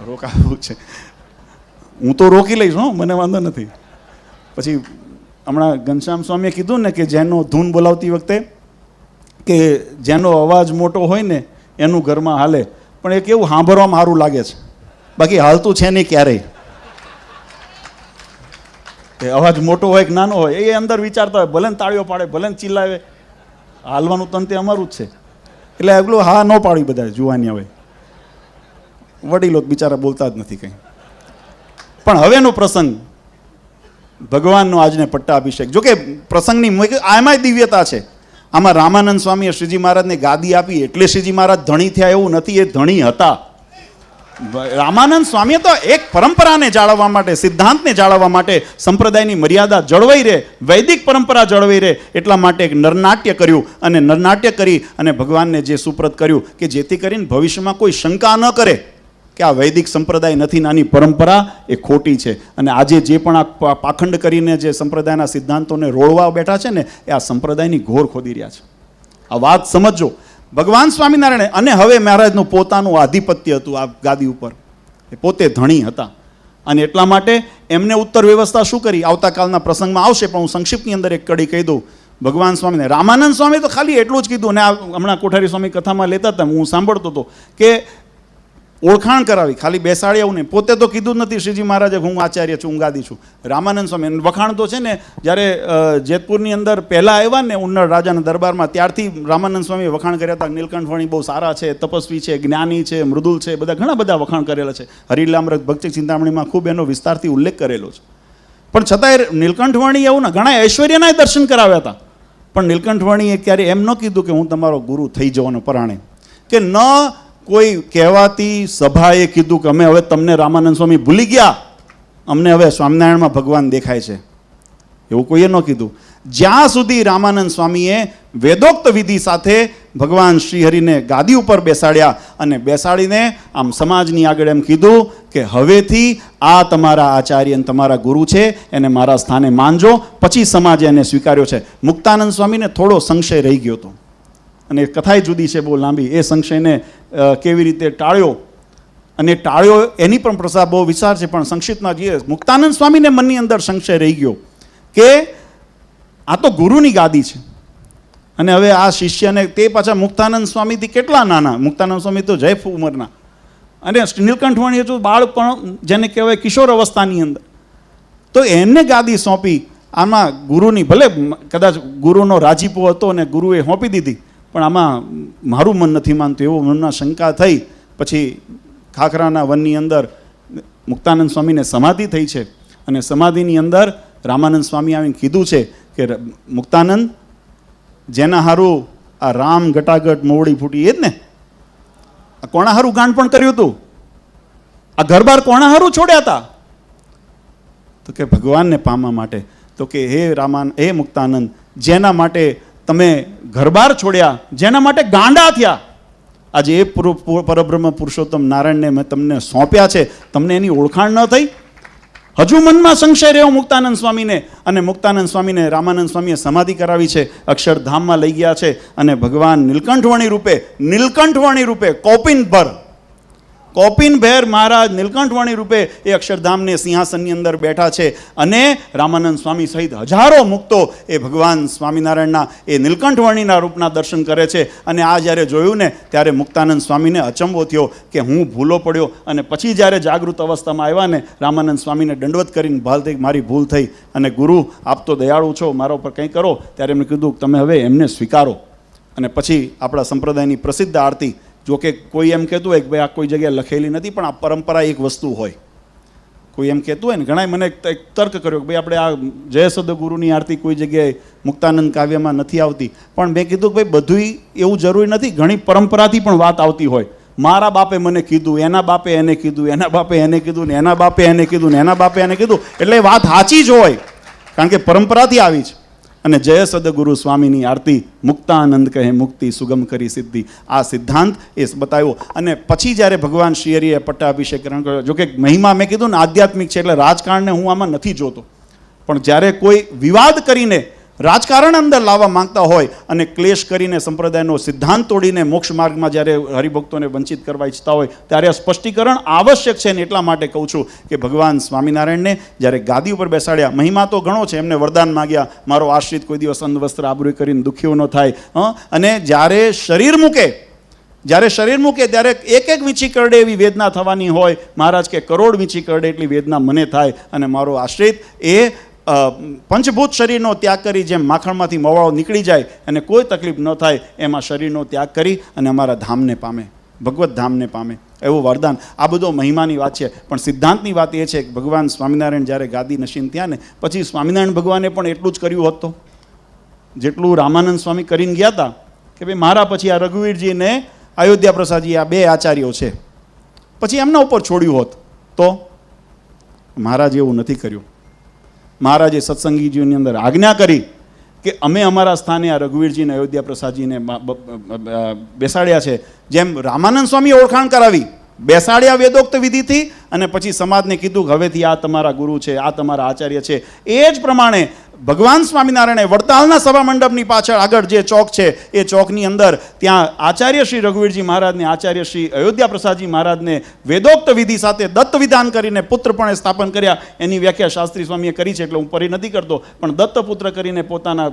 રોકાવું છે. હું તો રોકી લઈશ, હો, મને વાંધો નથી. પછી હમણાં ઘનશ્યામ સ્વામીએ કીધું ને કે જેનો ધૂન બોલાવતી વખતે કે જેનો અવાજ મોટો હોય ને એનું ઘરમાં હાલે, પણ એ કેવું સાંભળવામાં સારું લાગે છે, બાકી હાલતું છે નહીં ક્યારેય. કે અવાજ મોટો હોય કે નાનો હોય એ અંદર વિચારતા હોય, ભલે તાળીઓ પાડે, ભલે ચિલ્લાવે, હાલવાનું તંતે અમારું જ છે. એટલે એટલું હા ન પાડી બધા જુવાની હવે વડીલો બિચારા બોલતા જ નથી કંઈ. પણ હવેનો પ્રસંગ ભગવાનનો આજને પટ્ટાભિષેક. જોકે પ્રસંગની આમાંય દિવ્યતા છે. આમાં રામાનંદ સ્વામીએ શ્રીજી મહારાજને ગાદી આપી એટલે શ્રીજી મહારાજ ધણી થયા એવું નથી, એ ધણી હતા. રામાનંદ સ્વામીએ તો એક પરંપરાને જાળવવા માટે, સિદ્ધાંતને જાળવવા માટે, સંપ્રદાયની મર્યાદા જળવાઈ રહે, વૈદિક પરંપરા જળવાઈ રહે એટલા માટે એક નરનાટ્ય કર્યું. અને નરનાટ્ય કરી અને ભગવાનને જે સુપ્રત કર્યું કે જેથી કરીને ભવિષ્યમાં કોઈ શંકા ન કરે કે આ વૈદિક સંપ્રદાય નથી, નાની પરંપરા એ ખોટી છે. અને આજે જે પણ આ પાખંડ કરીને જે સંપ્રદાયના સિદ્ધાંતોને રોળવા બેઠા છે ને એ આ સંપ્રદાયની ઘોર ખોદી રહ્યા છે. આ વાત સમજો. ભગવાન સ્વામિનારાયણ અને હવે મહારાજનું પોતાનું આધિપત્ય હતું આ ગાદી ઉપર, એ પોતે ધણી હતા. અને એટલા માટે એમને ઉત્તર વ્યવસ્થા શું કરી આવતાકાલના પ્રસંગમાં આવશે, પણ હું સંક્ષિપ્તની અંદર એક કડી કહી દઉં. ભગવાન સ્વામીને રામાનંદ સ્વામી તો ખાલી એટલું જ કીધું. અને હમણાં કોઠારી સ્વામી કથામાં લેતા હતા, હું સાંભળતો હતો કે ઓળખાણ કરાવી, ખાલી બેસાડી આવું નહીં. પોતે તો કીધું જ નથી શ્રીજી મહારાજે હું આચાર્ય છું, હું ગાદી છું. રામાનંદ સ્વામી વખાણ તો છે ને, જ્યારે જેતપુરની અંદર પહેલાં આવ્યા ને ઉન્નળ રાજાના દરબારમાં, ત્યારથી રામાનંદ સ્વામીએ વખાણ કર્યા હતા. નીલકંઠ વર્ણી બહુ સારા છે, તપસ્વી છે, જ્ઞાની છે, મૃદુલ છે, બધા ઘણા બધા વખાણ કરેલા છે. હરિલામૃત ભક્તિ ચિંતામણીમાં ખૂબ એનો વિસ્તારથી ઉલ્લેખ કરેલો છે. પણ છતાંય નીલકંઠ વર્ણી એવું ને ઘણા ઐશ્વર્યના દર્શન કરાવ્યા હતા. પણ નીલકંઠ વર્ણીએ ક્યારે એમ ન કીધું કે હું તમારો ગુરુ થઈ જવાનો પરાણે, કે ન કોઈ કહેવાતી સભાએ કીધું કે અમે હવે તમને રામાનંદ સ્વામી ભૂલી ગયા, અમને હવે સ્વામિનારાયણમાં ભગવાન દેખાય છે. એવું કોઈએ ન કીધું. જ્યાં સુધી રામાનંદ સ્વામીએ વેદોક્ત વિધિ સાથે ભગવાન શ્રીહરિને ગાદી ઉપર બેસાડ્યા અને બેસાડીને આમ સમાજની આગળ એમ કીધું કે હવેથી આ તમારા આચાર્ય અને તમારા ગુરુ છે, એને મારા સ્થાને માનજો. પછી સમાજે એને સ્વીકાર્યો છે. મુક્તાનંદ સ્વામીને થોડો સંશય રહી ગયો હતો અને કથાય જુદી છે બહુ લાંબી. એ સંશયને કેવી રીતે ટાળ્યો અને ટાળ્યો એની પણ પ્રસા બહુ વિચાર છે, પણ સંક્ષિપ્તમાં જઈએ. મુક્તાનંદ સ્વામીને મનની અંદર સંશય રહી ગયો કે આ તો ગુરુની ગાદી છે અને હવે આ શિષ્યને, તે પાછા મુક્તાનંદ સ્વામીથી કેટલા નાના, મુક્તાનંદ સ્વામી તો જૈફ ઉંમરના, અને નીલકંઠ વણી હતું બાળપણ, જેને કહેવાય કિશોર અવસ્થાની અંદર, તો એમને ગાદી સોંપી. આમાં ગુરુની ભલે કદાચ ગુરુનો રાજીપો હતો અને ગુરુએ સોંપી દીધી, પણ આમાં મારું મન નથી માનતું એવું મનમાં શંકા થઈ. પછી ખાખરાના વનની અંદર મુક્તાનંદ સ્વામીને સમાધિ થઈ છે અને સમાધિની અંદર રામાનંદ સ્વામી આવીને કીધું છે કે મુક્તાનંદ, જેના હારું આ રામ ગટાગટ મોવડી ફૂટી, એ જ ને, આ કોણા હારું ગાંડ પણ કર્યું હતું, આ ઘરબાર કોણા હારું છોડ્યા હતા? તો કે ભગવાનને પામવા માટે. તો કે હે મુક્તાનંદ, જેના માટે તમે ઘરબાર છોડ્યા, જેના માટે ગાંડા થયા, આજે એ પરબ્રહ્મ પુરુષોત્તમ નારાયણને મેં તમને સોંપ્યા છે, તમને એની ઓળખાણ ન થઈ? હજુ મનમાં સંશય રહ્યો મુક્તાનંદ સ્વામીને, અને મુક્તાનંદ સ્વામીને રામાનંદ સ્વામીએ સમાધિ કરાવી છે, અક્ષરધામમાં લઈ ગયા છે અને ભગવાન નીલકંઠવણી રૂપે કોપિનભેર મહારાજ નીલકંઠવણી રૂપે એ અક્ષરધામને સિંહાસનની અંદર બેઠા છે અને રામાનંદ સ્વામી સહિત હજારો મુક્તો એ ભગવાન સ્વામિનારાયણના એ નીલકંઠવણીના રૂપના દર્શન કરે છે. અને આ જ્યારે જોયું ને ત્યારે મુક્તાનંદ સ્વામીને અચંબો થયો કે હું ભૂલો પડ્યો. અને પછી જ્યારે જાગૃત અવસ્થામાં આવ્યા ને, રામાનંદ સ્વામીને દંડવત કરીને ભાલ થઈ, મારી ભૂલ થઈ અને ગુરુ આપ તો દયાળુ છો, મારા ઉપર કંઈ કરો. ત્યારે એમને કીધું તમે હવે એમને સ્વીકારો. અને પછી આપણા સંપ્રદાયની પ્રસિદ્ધ આરતી, જો કે કોઈ એમ કહેતું હોય કે ભાઈ આ કોઈ જગ્યાએ લખેલી નથી, પણ આ પરંપરા એક વસ્તુ હોય. કોઈ એમ કહેતું હોય ને, ઘણા મને એક તર્ક કર્યો કે ભાઈ આપણે આ જય સદગુરુની આરતી કોઈ જગ્યાએ મુક્તાનંદ કાવ્યમાં નથી આવતી. પણ મેં કીધું કે ભાઈ બધું એવું જરૂરી નથી, ઘણી પરંપરાથી પણ વાત આવતી હોય. મારા બાપે મને કીધું, એના બાપે એને કીધું, એના બાપે એને કીધું ને એના બાપે એને કીધું ને એના બાપે એને કીધું, એટલે વાત સાચી જ હોય, કારણ કે પરંપરાથી આવી છે. અને જય સદગુરુ સ્વામીની આરતી, મુક્તાનંદ કહે મુક્તિ સુગમ કરી સિદ્ધિ, આ સિદ્ધાંત એ બતાવ્યો. અને પછી જ્યારે ભગવાન શ્રીહરિએ પટ્ટાભિષેક કર્યો, જો કે મહિમા મેં કીધું ને આધ્યાત્મિક છે, એટલે રાજકારણને હું આમાં નથી જોતો, પણ જ્યારે કોઈ વિવાદ કરીને રાજકારણ અંદર લાવવા માંગતા હોય અને ક્લેશ કરીને સંપ્રદાયનો સિદ્ધાંત તોડીને મોક્ષ માર્ગમાં જ્યારે હરિભક્તોને વંચિત કરવા ઈચ્છતા હોય, ત્યારે આ સ્પષ્ટીકરણ આવશ્યક છે. ને એટલા માટે કહું છું કે ભગવાન સ્વામિનારાયણને જ્યારે ગાદી ઉપર બેસાડ્યા, મહિમા તો ઘણો છે, એમને વરદાન માગ્યા, મારો આશ્રિત કોઈ દિવસ અંધ વસ્ત્ર આબરૂ કરીને દુખ્યો ન થાય. અને જ્યારે શરીર મૂકે ત્યારે એક વીંછી કરડે એવી વેદના થવાની હોય. મહારાજ કે કરોડ વીંછી કરડે એટલી વેદના મને થાય. અને મારો આશ્રિત એ પંચભૂત શરીરનો ત્યાગ કરી, જેમ માખણમાંથી મવાળો નીકળી જાય અને કોઈ તકલીફ ન થાય, એમાં શરીરનો ત્યાગ કરી અને અમારા ધામને પામે, ભગવત ધામને પામે, એવું વરદાન. આ બધો મહિમાની વાત છે, પણ સિદ્ધાંતની વાત એ છે કે ભગવાન સ્વામિનારાયણ જ્યારે ગાદી નશીન થયા ને, પછી સ્વામિનારાયણ ભગવાને પણ એટલું જ કર્યું હતું જેટલું રામાનંદ સ્વામી કરીને ગયા હતા કે ભાઈ મારા પછી આ રઘુવીરજી ને અયોધ્યા પ્રસાદજી, આ બે આચાર્યો છે, પછી એમના ઉપર છોડ્યું હોત તો. મહારાજ એવું નથી કર્યું. મહારાજે સત્સંગીજીઓની અંદર આજ્ઞા કરી કે અમે અમારા સ્થાને આ રઘુવીરજીને અયોધ્યા પ્રસાદજીને બેસાડ્યા છે. જેમ રામાનંદ સ્વામીએ ઓળખાણ કરાવી, બેસાડ્યા વેદોક્ત વિધિથી, અને પછી સમાજને કીધું કે હવેથી આ તમારા ગુરુ છે, આ તમારા આચાર્ય છે. એ જ પ્રમાણે ભગવાન સ્વામિનારાયણે વડતાલના સભા મંડપની પાછળ આગળ જે ચોક છે, એ ચોકની અંદર ત્યાં આચાર્ય શ્રી રઘુવીરજી મહારાજને, આચાર્ય શ્રી અયોધ્યા પ્રસાદજી મહારાજને વેદોક્ત વિધિ સાથે દત્ત વિધાન કરીને પુત્રપણે સ્થાપન કર્યા. એની વ્યાખ્યા શાસ્ત્રી સ્વામીએ કરી છે, એટલે હું પરી નથી કરતો, પણ દત્તપુત્ર કરીને પોતાના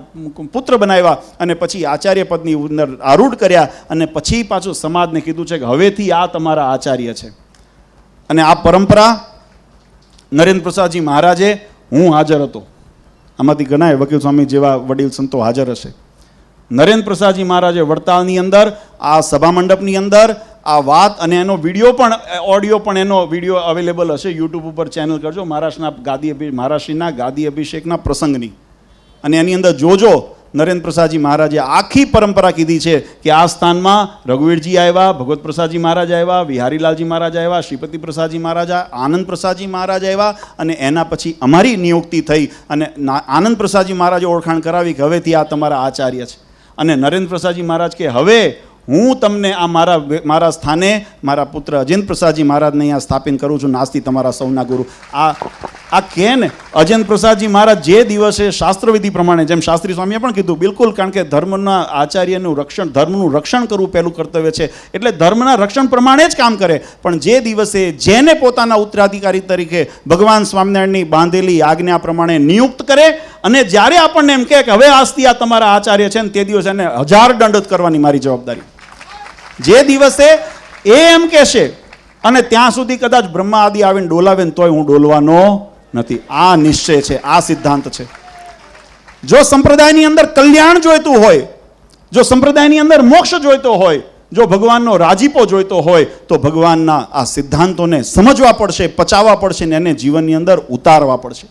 પુત્ર બનાવ્યા અને પછી આચાર્ય પદની અંદર આરૂઢ કર્યા. અને પછી પાછું સમાજને કીધું છે કે હવેથી આ તમારા આચાર્ય છે. અને આ પરંપરા નરેન્દ્ર પ્રસાદજી મહારાજે, હું હાજર હતો, આમાંથી ઘણા વકીલ સ્વામી જેવા વડીલ સંતો હાજર હશે. નરેન્દ્ર પ્રસાદજી મહારાજે વડતાલની અંદર આ સભા મંડપની અંદર આ વાત, અને એનો વિડીયો પણ, ઓડિયો પણ, એનો વિડીયો અવેલેબલ હશે યુટ્યુબ ઉપર, ચેનલ કરજો, મહારાષ્ટ્રના ગાદી અભિષેકના પ્રસંગની, અને એની અંદર જોજો નરેન્દ્ર પ્રસાદજી મહારાજે આખી પરંપરા કીધી છે કે આ સ્થાનમાં રઘુવીરજી આવ્યા, ભગવત પ્રસાદજી મહારાજ આવ્યા, વિહારીલાલજી મહારાજ આવ્યા, શ્રીપતિ પ્રસાદજી મહારાજ, આનંદ પ્રસાદજી મહારાજ આવ્યા, અને એના પછી અમારી નિયુક્તિ થઈ અને આનંદ પ્રસાદજી મહારાજે ઓળખાણ કરાવી કે હવેથી આ તમારા આચાર્ય છે. અને નરેન્દ્ર પ્રસાદજી મહારાજ કે હવે હું તમને આ મારા સ્થાને મારા પુત્ર અજેન્દ્ર પ્રસાદજી મહારાજને અહીંયા સ્થાપિત કરું છું, નાસ્તી તમારા સૌના ગુરુ. આ કે ને અજેન્દ્ર પ્રસાદજી મહારાજ જે દિવસે શાસ્ત્રવિધિ પ્રમાણે, જેમ શાસ્ત્રી સ્વામીએ પણ કીધું, બિલકુલ, કારણ કે ધર્મના આચાર્યનું રક્ષણ, ધર્મનું રક્ષણ કરવું પહેલું કર્તવ્ય છે, એટલે ધર્મના રક્ષણ પ્રમાણે જ કામ કરે. પણ જે દિવસે જેને પોતાના ઉત્તરાધિકારી તરીકે ભગવાન સ્વામિનારાયણની બાંધેલી આજ્ઞા પ્રમાણે નિયુક્ત કરે, અને જ્યારે આપણને એમ કે હવે આજથી આ તમારા આચાર્ય છે ને તે દિવસે એને 1000 દંડવત કરવાની મારી જવાબદારી. જે દિવસે એ એમ કહેશે અને ત્યાં સુધી કદાચ બ્રહ્મા આદિ આવીને ડોલાવે ને તોય હું ડોલવાનો નથી. આ નિશ્ચય છે, આ સિદ્ધાંત છે. જો સંપ્રદાયની અંદર કલ્યાણ જોઈતું હોય, જો સંપ્રદાયની અંદર મોક્ષ જોઈતો હોય, જો ભગવાનનો રાજીપો જોઈતો હોય, તો ભગવાનના આ સિદ્ધાંતોને સમજવા પડશે, પચાવવા પડશે ને એને જીવનની અંદર ઉતારવા પડશે.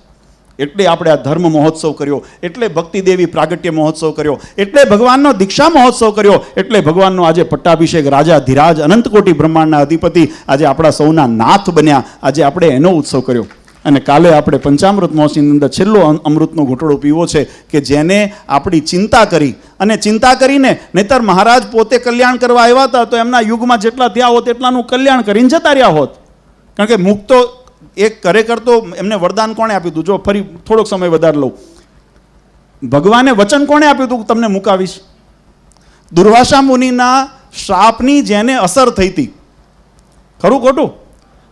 એટલે આપણે આ ધર્મ મહોત્સવ કર્યો, એટલે ભક્તિદેવી પ્રાગટ્ય મહોત્સવ કર્યો, એટલે ભગવાનનો દીક્ષા મહોત્સવ કર્યો, એટલે ભગવાનનો આજે પટ્ટાભિષેક, રાજા ધીરાજ અનંતકોટી બ્રહ્માંડના અધિપતિ આજે આપણા સૌના નાથ બન્યા, આજે આપણે એનો ઉત્સવ કર્યો. અને કાલે આપણે પંચામૃત મહોત્સવની અંદર છેલ્લો અમૃતનો ઘૂંટડો પીવો છે કે જેને આપણી ચિંતા કરી, અને ચિંતા કરીને, નહીતર મહારાજ પોતે કલ્યાણ કરવા આવ્યા હતા તો એમના યુગમાં જેટલા થયા હોત એટલાનું કલ્યાણ કરીને જતા રહ્યા હોત. કારણ કે મુક્તો એક ખરેખર તો એમને વરદાન કોણે આપ્યું હતું? જો ફરી થોડોક સમય વધારે લઉં, ભગવાને વચન કોણે આપ્યું હતું તમને મુકાવીશ? દુર્વાસા મુનિના શ્રાપની જેને અસર થઈ હતી, ખરું ખોટું?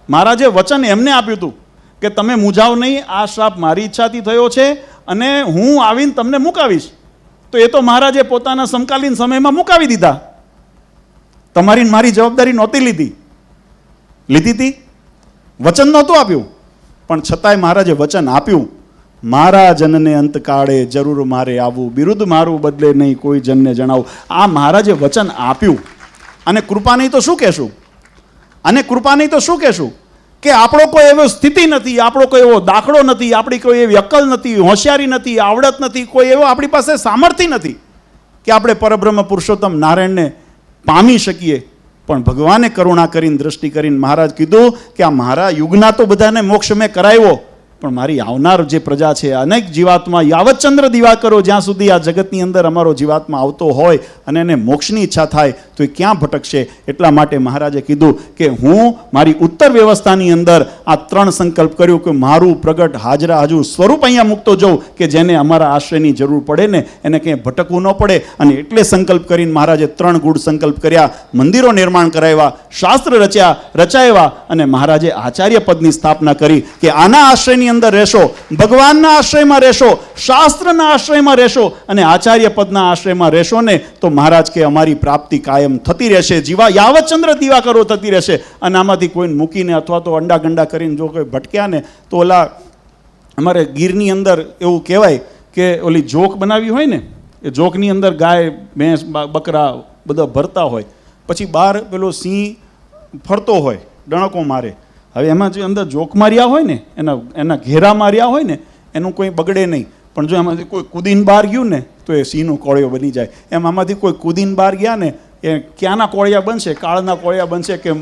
મહારાજે વચન એમને આપ્યું હતું કે તમે મૂંઝાવ નહીં, આ શ્રાપ મારી ઈચ્છાથી થયો છે અને હું આવીને તમને મુકાવીશ. તો એ તો મહારાજે પોતાના સમકાલીન સમયમાં મુકાવી દીધા. તમારી મારી જવાબદારી નહોતી લીધી હતી, વચન નહોતું આપ્યું, પણ છતાંય મહારાજે વચન આપ્યું, મારા જનને અંતકાળે જરૂર મારે આવવું, બિરુદ મારું બદલે નહીં કોઈ જનને જણાવું. આ મહારાજે વચન આપ્યું. અને કૃપા નહીં તો શું કહેશું? અને કૃપા નહીં તો શું કહેશું? કે આપણો કોઈ એવો સ્થિતિ નથી, આપણો કોઈ એવો દાખલો નથી, આપણી કોઈ એવી અક્કલ નથી, હોશિયારી નથી, આવડત નથી, કોઈ એવો આપણી પાસે સામર્થ્ય નથી કે આપણે પરબ્રહ્મ પુરુષોત્તમ નારાયણને પામી શકીએ. પણ ભગવાને કરુણા કરીને, દ્રષ્ટિ કરીને મહારાજ કીધું કે આ મારા યુગના તો બધાને મોક્ષ મેં કરાવ્યો, પણ મારી આવનાર જે પ્રજા છે, અનેક જીવાત્મા, યાવતચંદ્ર દિવાકરો, જ્યાં સુધી આ જગતની અંદર અમારો જીવાત્મા આવતો હોય અને એને મોક્ષની ઈચ્છા થાય તો એ ક્યાં ભટકશે? એટલા માટે મહારાજે કીધું કે હું મારી ઉત્તર વ્યવસ્થાની અંદર આ 3 સંકલ્પ કર્યો કે મારું પ્રગટ હાજરા હજુ સ્વરૂપ અહીંયા મૂકતો જઉં કે જેને અમારા આશ્રયની જરૂર પડે ને એને ક્યાંય ભટકવું ન પડે. અને એટલે સંકલ્પ કરીને મહારાજે 3 ગુઢ સંકલ્પ કર્યા, મંદિરો નિર્માણ કરાવ્યા, શાસ્ત્ર રચાવ્યા, અને મહારાજે આચાર્ય પદની સ્થાપના કરી કે આના આશ્રયની અંદર રહેશો, ભગવાનના આશ્રયમાં રહેશો, શાસ્ત્રના આશ્રયમાં રહેશો અને આચાર્ય પદના આશ્રયમાં રહેશો ને તો મહારાજ કે અમારી પ્રાપ્તિ કાયમ થતી રહેશે, યાવતચંદ્ર દિવાકરો થતી રહેશે. અને આમાંથી કોઈને મૂકીને અથવા તો અંડા ગંડા કરીને જો કોઈ ભટક્યા ને તો ઓલા અમારે ગીરની અંદર એવું કહેવાય કે ઓલી જોક બનાવી હોય ને, એ જોકની અંદર ગાય, ભેંસ, બકરા બધા ભરતા હોય, પછી બહાર પેલો સિંહ ફરતો હોય, ડણકો મારે. હવે એમાં જે અંદર જોક માર્યા હોય ને, એના ઘેરા માર્યા હોય ને, એનું કોઈ બગડે નહીં. પણ જો એમાંથી કોઈ કૂદીને બહાર ગયું ને તો એ સિંહનો કોળિયો બની જાય. એમ આમાંથી કોઈ કૂદીને બહાર ગયા ને એ ક્યાંના કોળિયા બનશે? કાળના કોળિયા બનશે કે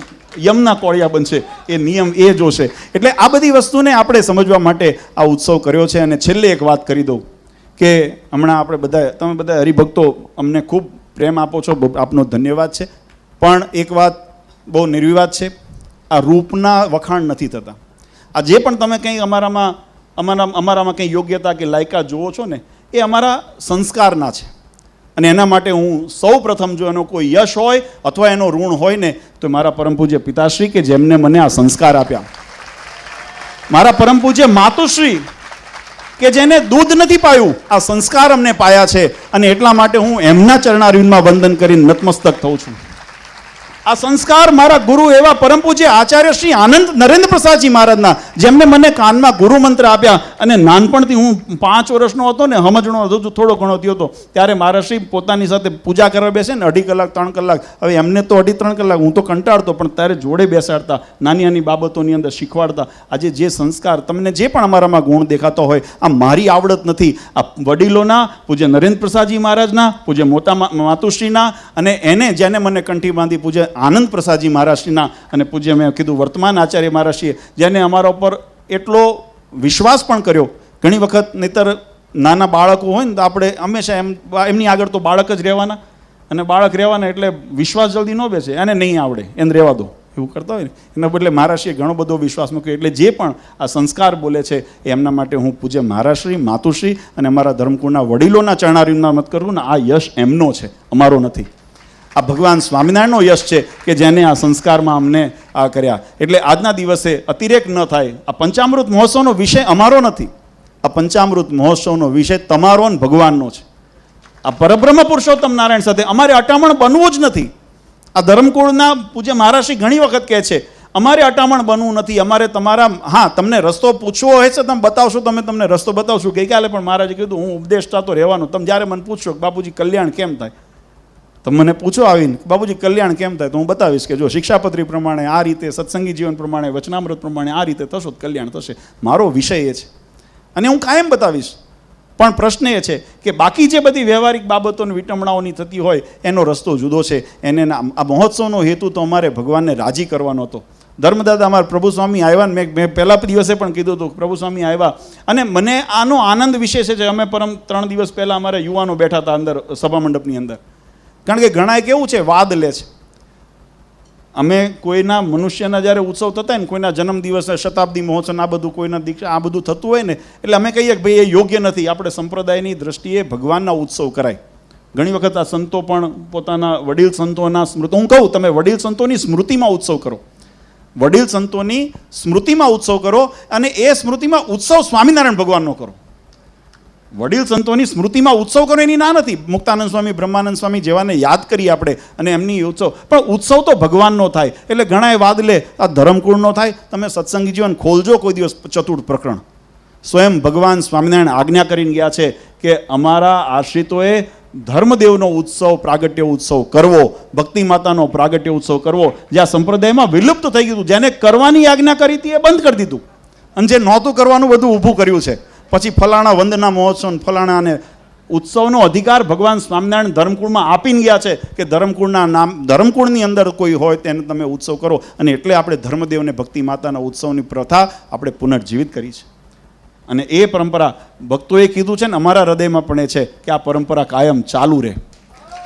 યમના કોળિયા બનશે? એ નિયમ એ જોશે. એટલે આ બધી વસ્તુને આપણે સમજવા માટે આ ઉત્સવ કર્યો છે. અને છેલ્લે એક વાત કરી દઉં કે હમણાં આપણે બધા, તમે બધા હરિભક્તો અમને ખૂબ પ્રેમ આપો છો, આપનો ધન્યવાદ છે. પણ એક વાત બહુ નિર્વિવાદ છે, આ રૂપના વખાણ નથી થતા. આ જે પણ તમે કંઈ અમારામાં કંઈ યોગ્યતા કે લાયકાત જુઓ છો ને, એ અમારા સંસ્કારના છે. અને એના માટે હું સૌ પ્રથમ જો એનો કોઈ યશ હોય અથવા એનો ઋણ હોય ને તો મારા પરમ પૂજ્ય પિતાશ્રી કે જેમને મને આ સંસ્કાર આપ્યા, મારા પરમ પૂજ્ય માતુશ્રી કે જેને દૂધ નથી પાયું, આ સંસ્કાર અમને પાયા છે. અને એટલા માટે હું એમના ચરણારવિંદમાં વંદન કરીને નતમસ્તક થઉં છું. આ સંસ્કાર મારા ગુરુ એવા પરમ પૂજ્ય આચાર્ય શ્રી આનંદ નરેન્દ્ર પ્રસાદજી મહારાજના, જેમને મને કાનમાં ગુરુ મંત્ર આપ્યા. અને નાનપણથી હું 5 વર્ષનો હતો ને, સમજણો હતો, થોડો ઘણો થયો હતો, ત્યારે મહારાજશ્રી પોતાની સાથે પૂજા કરવા બેસે ને 2.5 કલાક 3 કલાક. હવે એમને તો 2.5-3 કલાક, હું તો કંટાળતો, પણ ત્યારે જોડે બેસાડતા, નાની નાની બાબતોની અંદર શીખવાડતા. આજે જે સંસ્કાર, તમને જે પણ અમારામાં ગુણ દેખાતો હોય, આ મારી આવડત નથી, આ વડીલોના, પૂજ્ય નરેન્દ્ર પ્રસાદજી મહારાજના, પૂજ્ય મોટા માતુશ્રીના, અને એને જેને મને કંઠી બાંધી પૂજ્ય આનંદ પ્રસાદજી મહારાજશ્રીના, અને પૂજ્ય મેં કીધું વર્તમાન આચાર્ય મહારાજશ્રીએ જેને અમારા ઉપર એટલો વિશ્વાસ પણ કર્યો. ઘણી વખત નહીતર નાના બાળકો હોય ને તો આપણે હંમેશા એમની આગળ તો બાળક જ રહેવાના, અને બાળક રહેવાના એટલે વિશ્વાસ જલ્દી ન બેસે, એને નહીં આવડે એને રહેવા દો એવું કરતા હોય ને, એના બદલે મહારાજશ્રીએ ઘણો બધો વિશ્વાસ મૂક્યો. એટલે જે પણ આ સંસ્કાર બોલે છે એમના માટે હું પૂજ્ય મહારાજશ્રી, માતુશ્રી અને અમારા ધર્મકુળના વડીલોના ચરણારવિંદમાં મત કરું ને, આ યશ એમનો છે, અમારો નથી. આ ભગવાન સ્વામિનારાયણનો યશ છે કે જેને આ સંસ્કારમાં અમને આ કર્યા. એટલે આજના દિવસે અતિરેક ન થાય. આ પંચામૃત મહોત્સવનો વિષય અમારો નથી, આ પંચામૃત મહોત્સવનો વિષય તમારો ને ભગવાનનો છે. આ પરબ્રહ્મ પુરુષોત્તમ નારાયણ સાથે અમારે અટામણ બનવું જ નથી. આ ધર્મકુળના પૂજ્ય મહારાજશ્રી ઘણી વખત કહે છે અમારે અટામણ બનવું નથી, અમારે તમારા, હા તમને રસ્તો પૂછવો હોય છે તમે બતાવશો, તમે તમને રસ્તો બતાવશું. ગઈકાલે પણ મહારાજે કીધું હું ઉપદેશતા તો રહેવાનું, તમે જ્યારે મને પૂછશો કે બાપુજી કલ્યાણ કેમ થાય, તમે મને પૂછો આવીને બાપુજી કલ્યાણ કેમ થાય, તો હું બતાવીશ કે જો શિક્ષાપત્રી પ્રમાણે આ રીતે, સત્સંગી જીવન પ્રમાણે, વચનામૃત પ્રમાણે આ રીતે થશો તો કલ્યાણ થશે. મારો વિષય એ છે અને હું કાયમ બતાવીશ. પણ પ્રશ્ન એ છે કે બાકી જે બધી વ્યવહારિક બાબતોની વિટમણાઓની થતી હોય એનો રસ્તો જુદો છે. એને આ મહોત્સવનો હેતુ તો અમારે ભગવાનને રાજી કરવાનો હતો. ધર્મદાદા અમારા પ્રભુ સ્વામી આવ્યા, મેં પહેલા દિવસે પણ કીધું હતું પ્રભુ સ્વામી આવ્યા, અને મને આનો આનંદ વિશેષ છે. અમે 3 દિવસ પહેલાં અમારે યુવાનો બેઠા હતા અંદર સભા મંડપની અંદર. કારણ કે ઘણા કેવું છે, વાદ લે છે. અમે કોઈના મનુષ્યના જ્યારે ઉત્સવ થતા હોય ને, કોઈના જન્મદિવસ, શતાબ્દી મહોત્સવ, આ બધું કોઈના દીક્ષા, આ બધું થતું હોય ને, એટલે અમે કહીએ કે ભાઈ એ યોગ્ય નથી. આપણે સંપ્રદાયની દ્રષ્ટિએ ભગવાનના ઉત્સવ કરાય. ઘણી વખત આ સંતો પણ પોતાના વડીલ સંતોના સ્મૃતિ, હું કહું તમે વડીલ સંતોની સ્મૃતિમાં ઉત્સવ કરો, વડીલ સંતોની સ્મૃતિમાં ઉત્સવ કરો, અને એ સ્મૃતિમાં ઉત્સવ સ્વામિનારાયણ ભગવાનનો કરો. વડીલ સંતોની સ્મૃતિમાં ઉત્સવ કરો એની ના નથી. મુક્તાનંદ સ્વામી, બ્રહ્માનંદ સ્વામી જેવાને યાદ કરીએ આપણે, અને એમની ઉત્સવ, પણ ઉત્સવ તો ભગવાનનો થાય. એટલે ઘણાએ વાદ લે આ ધર્મકુળનો થાય. તમે સત્સંગી જીવન ખોલજો કોઈ દિવસ, ચતુર્થ પ્રકરણ. સ્વયં ભગવાન સ્વામિનારાયણ આજ્ઞા કરીને ગયા છે કે અમારા આશ્રિતોએ ધર્મદેવનો ઉત્સવ, પ્રાગટ્ય ઉત્સવ કરવો, ભક્તિ માતાનો પ્રાગટ્ય ઉત્સવ કરવો. જ્યાં સંપ્રદાયમાં વિલુપ્ત થઈ ગયું, જેને કરવાની આજ્ઞા કરી હતી એ બંધ કરી દીધું, અને જે નહોતું કરવાનું બધું ઊભું કર્યું છે. પછી ફલાણા વંદના મહોત્સવ, ફલાણાને ઉત્સવનો અધિકાર ભગવાન સ્વામિનારાયણ ધર્મકુળમાં આપીને ગયા છે કે ધર્મકુળના નામ, ધર્મકુળની અંદર કોઈ હોય તેને તમે ઉત્સવ કરો. અને એટલે આપણે ધર્મદેવને, ભક્તિ માતાના ઉત્સવની પ્રથા આપણે પુનર્જીવિત કરી છે. અને એ પરંપરા ભક્તોએ કીધું છે ને, અમારા હૃદયમાં પણ એ છે કે આ પરંપરા કાયમ ચાલુ રહે.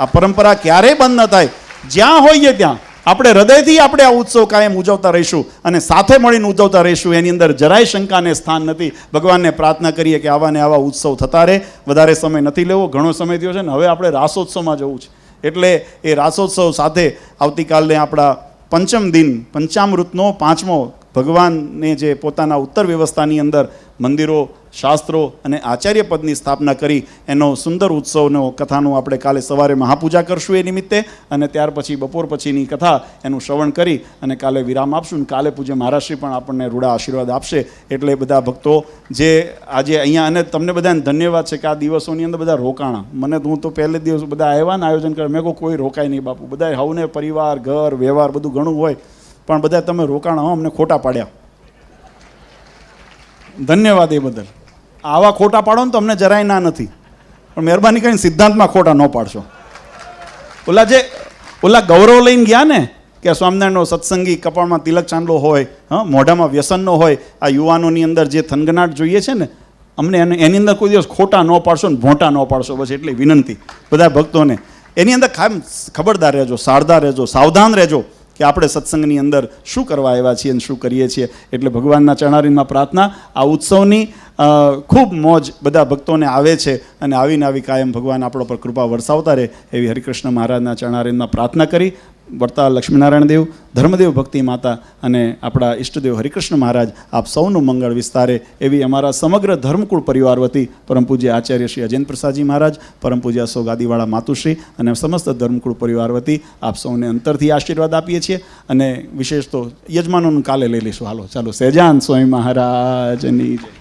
આ પરંપરા ક્યારેય બંધ ન થાય. જ્યાં હોઈએ ત્યાં આપણે હૃદયથી આપણે આ ઉત્સવ કાયમ ઉજવતા રહીશું, અને સાથે મળીને ઉજવતા રહીશું. એની અંદર જરાય શંકાને સ્થાન નથી. ભગવાનને પ્રાર્થના કરીએ કે આવા ને આવા ઉત્સવ થતા રહે. વધારે સમય નથી લેવો, ઘણો સમય થયો છે ને. હવે આપણે રાસોત્સવમાં જવું છે. એટલે એ રાસોત્સવ સાથે આવતીકાલે આપણા પંચમ દિન, પંચામૃતનો 5મો, ભગવાનને જે પોતાના ઉત્તર વ્યવસ્થાની અંદર મંદિરો, શાસ્ત્રો અને આચાર્ય પદની સ્થાપના કરી એનો સુંદર ઉત્સવનો કથાનું આપણે કાલે સવારે મહાપૂજા કરશું એ નિમિત્તે, અને ત્યાર પછી બપોર પછીની કથા એનું શ્રવણ કરી અને કાલે વિરામ આપશું. કાલે પૂજ્ય મહારાજશ્રી પણ આપણને રૂડા આશીર્વાદ આપશે. એટલે બધા ભક્તો જે આજે અહીંયા, અને તમને બધાને ધન્યવાદ છે કે આ દિવસોની અંદર બધા રોકાણા. મને હું તો પહેલે દિવસ બધા આવ્યા ને આયોજન કરે, મેં કોઈ રોકાય નહીં બાપુ. બધા હવને પરિવાર, ઘર, વ્યવહાર બધું ઘણું હોય, પણ બધા તમે રોકાણા હો, અમને ખોટા પાડ્યા. ધન્યવાદ એ બદલ. આવા ખોટા પાડો ને તો અમને જરાય ના નથી, પણ મહેરબાની કરીને સિદ્ધાંતમાં ખોટા ન પાડશો. ઓલા ગૌરવ લઈને ગયા ને કે સ્વામિનારાયણનો સત્સંગી કપાળમાં તિલક ચાંદલો હોય, મોઢામાં વ્યસન ન હોય, આ યુવાનોની અંદર જે થનગનાટ જોઈએ છે ને, અમને એની અંદર કોઈ દિવસ ખોટા ન પાડશો ને ભોંટા ન પાડશો. બસ એટલી વિનંતી બધા ભક્તોને. એની અંદર ખબરદાર રહેજો, સારદાર રહેજો, સાવધાન રહેજો કે આપણે સત્સંગની અંદર શું કરવા આવ્યા છીએ અને શું કરીએ છીએ. એટલે ભગવાનના ચરણારવિંદમાં પ્રાર્થના, આ ઉત્સવની ખૂબ મોજ બધા ભક્તોને આવે છે, અને આવીને આવી કાયમ ભગવાન આપણા પર કૃપા વરસાવતા રહે એવી હરિકૃષ્ણ મહારાજના ચરણારવિંદમાં પ્રાર્થના કરી વડતાલ લક્ષ્મીનારાયણ દેવ, ધર્મદેવ ભક્તિ માતા અને આપણા ઈષ્ટદેવ હરિકૃષ્ણ મહારાજ આપ સૌનું મંગળ વિસ્તારે એવી અમારા સમગ્ર ધર્મકુળ પરિવાર વતી પરમ પૂજ્ય આચાર્ય શ્રી અજેન્દ્ર પ્રસાદજી મહારાજ, પરમ પૂજ્ય સો ગાદીવાળા માતુશ્રી અને સમસ્ત ધર્મકુળ પરિવાર વતી આપ સૌને અંતરથી આશીર્વાદ આપીએ છીએ. અને વિશેષ તો યજમાનોનું કાલે લઈ લઈશું. હાલો ચાલો. સહેજાન સ્વામી મહારાજની જય.